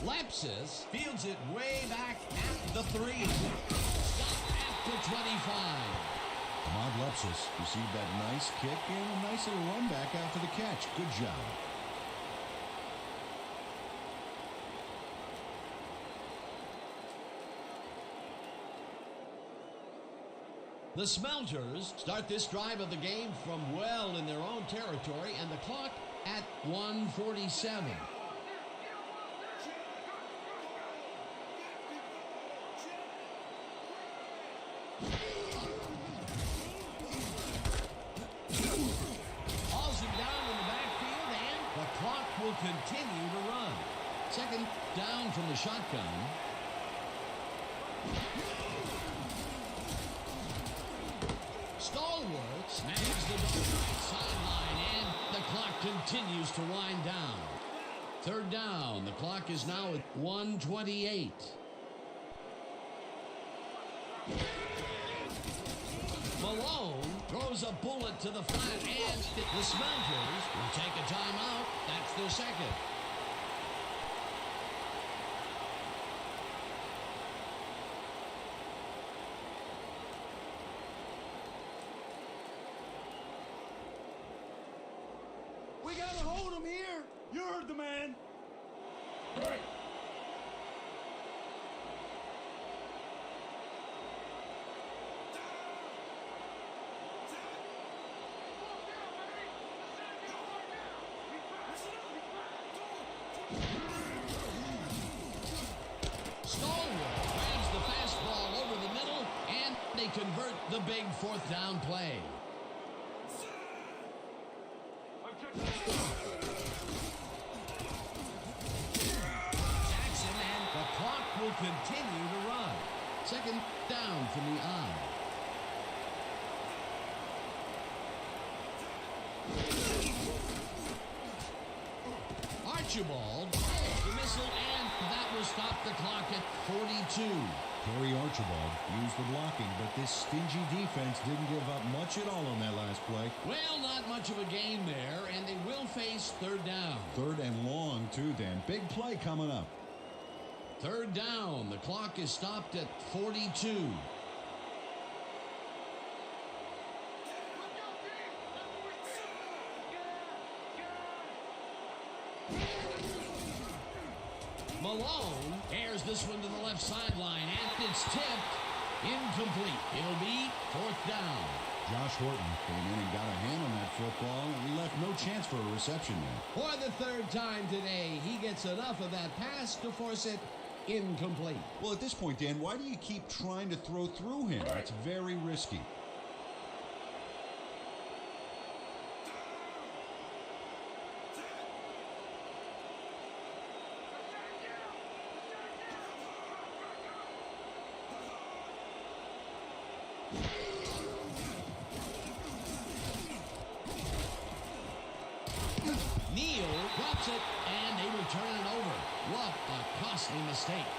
[SPEAKER 1] Lepsis fields it way back at the 3. Stopped at the 25.
[SPEAKER 2] Ahmad Lepsis received that nice kick and a nice little run back after the catch. Good job.
[SPEAKER 1] The Smelters start this drive of the game from well in their own territory, and the clock at 1:47. Hauls him down in the backfield, and the clock will continue to run. 2nd down from the shotgun. Stalwart snags the right sideline, and the clock continues to wind down. 3rd down. The clock is now at 1:28. Malone throws a bullet to the flat, and the Smelters will take a timeout. That's their 2nd.
[SPEAKER 4] We gotta hold him here. You heard the man.
[SPEAKER 5] Right.
[SPEAKER 1] Stalwart grabs the fastball over the middle, and they convert the big 4th down play. Jackson, and the clock will continue to run. 2nd down from the I. Archibald fires the missile, and that will stop the clock at 42.
[SPEAKER 2] Terry Archibald used the blocking, but this stingy defense didn't give up much at all on that last play.
[SPEAKER 1] Well, not much of a gain there, and they will face third down.
[SPEAKER 2] Third and long, too, Dan. Big play coming up.
[SPEAKER 1] Third down. The clock is stopped at 42. Malone airs this one to the left sideline, and it's tipped. Incomplete. It'll be fourth down.
[SPEAKER 2] Josh Horton came in and got a hand on that football and left no chance for a reception there.
[SPEAKER 1] For the third time today, he gets enough of that pass to force it incomplete.
[SPEAKER 2] Well, at this point, Dan, why do you keep trying to throw through him? It's very risky.
[SPEAKER 1] Neal drops it, and they will turn it over. What a costly mistake.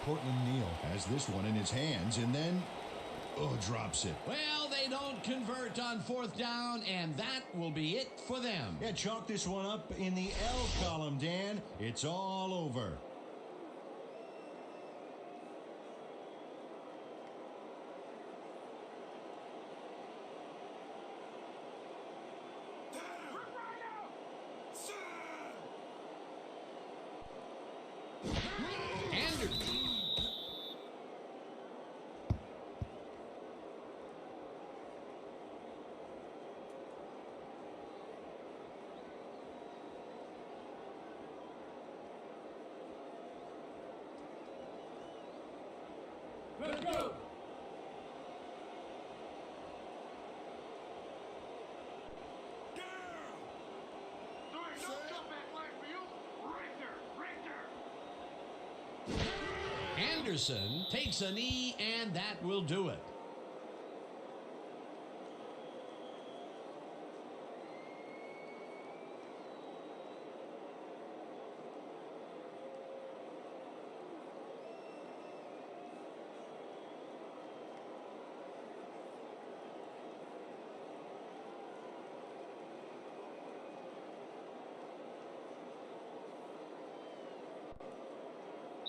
[SPEAKER 2] Portland Neal has this one in his hands and then, drops it.
[SPEAKER 1] Well, they don't convert on fourth down, and that will be it for them.
[SPEAKER 2] Yeah, chalk this one up in the L column, Dan. It's all over.
[SPEAKER 3] Let's go.
[SPEAKER 1] Anderson takes a knee, and that will do it.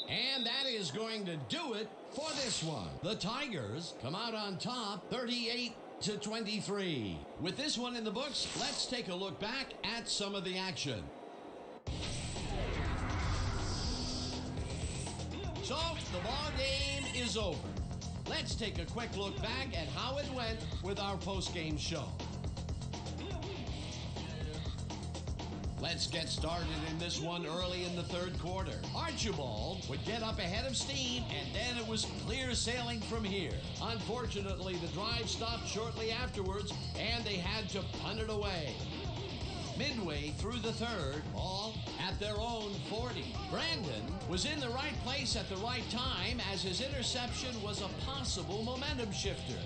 [SPEAKER 1] And that is going to do it for this one. The Tigers come out on top 38-23. With this one in the books, let's take a look back at some of the action. So, the ball game is over. Let's take a quick look back at how it went with our post-game show. Let's get started in this one early in the third quarter. Archibald would get up ahead of steam, and then it was clear sailing from here. Unfortunately, the drive stopped shortly afterwards, and they had to punt it away. Midway through the third, ball at their own 40. Brandon was in the right place at the right time, as his interception was a possible momentum shifter.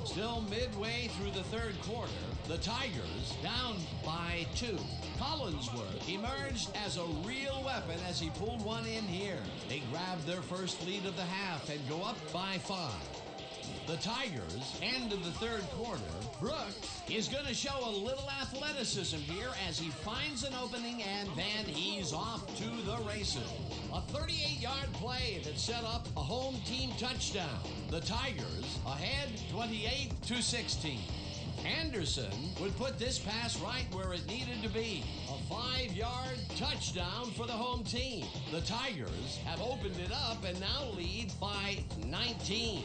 [SPEAKER 1] Still midway through the third quarter, the Tigers down by 2. Collinsworth emerged as a real weapon as he pulled one in here. They grabbed their first lead of the half and go up by 5. The Tigers end of the third quarter. Brooks is going to show a little athleticism here as he finds an opening, and then he's off to the races. A 38-yard play that set up a home team touchdown. The Tigers ahead 28-16. Anderson would put this pass right where it needed to be. A 5-yard touchdown for the home team. The Tigers have opened it up and now lead by 19.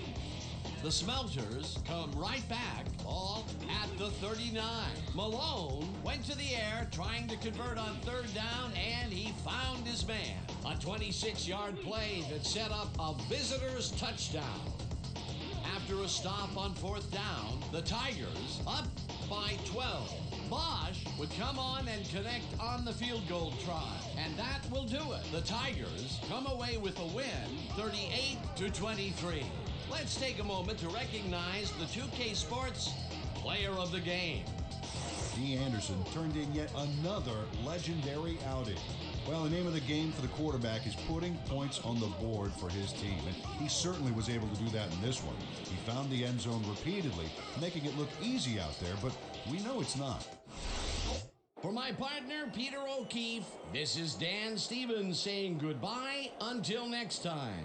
[SPEAKER 1] The Smelters come right back, all at the 39. Malone went to the air trying to convert on third down, and he found his man. A 26-yard play that set up a visitor's touchdown. After a stop on fourth down, the Tigers up by 12. Bosch would come on and connect on the field goal try, and that will do it. The Tigers come away with a win, 38-23. Let's take a moment to recognize the 2K Sports Player of the Game.
[SPEAKER 2] D. Anderson turned in yet another legendary outing. Well, the name of the game for the quarterback is putting points on the board for his team, and he certainly was able to do that in this one. He found the end zone repeatedly, making it look easy out there, but we know it's not.
[SPEAKER 1] For my partner, Peter O'Keefe, this is Dan Stevens saying goodbye until next time.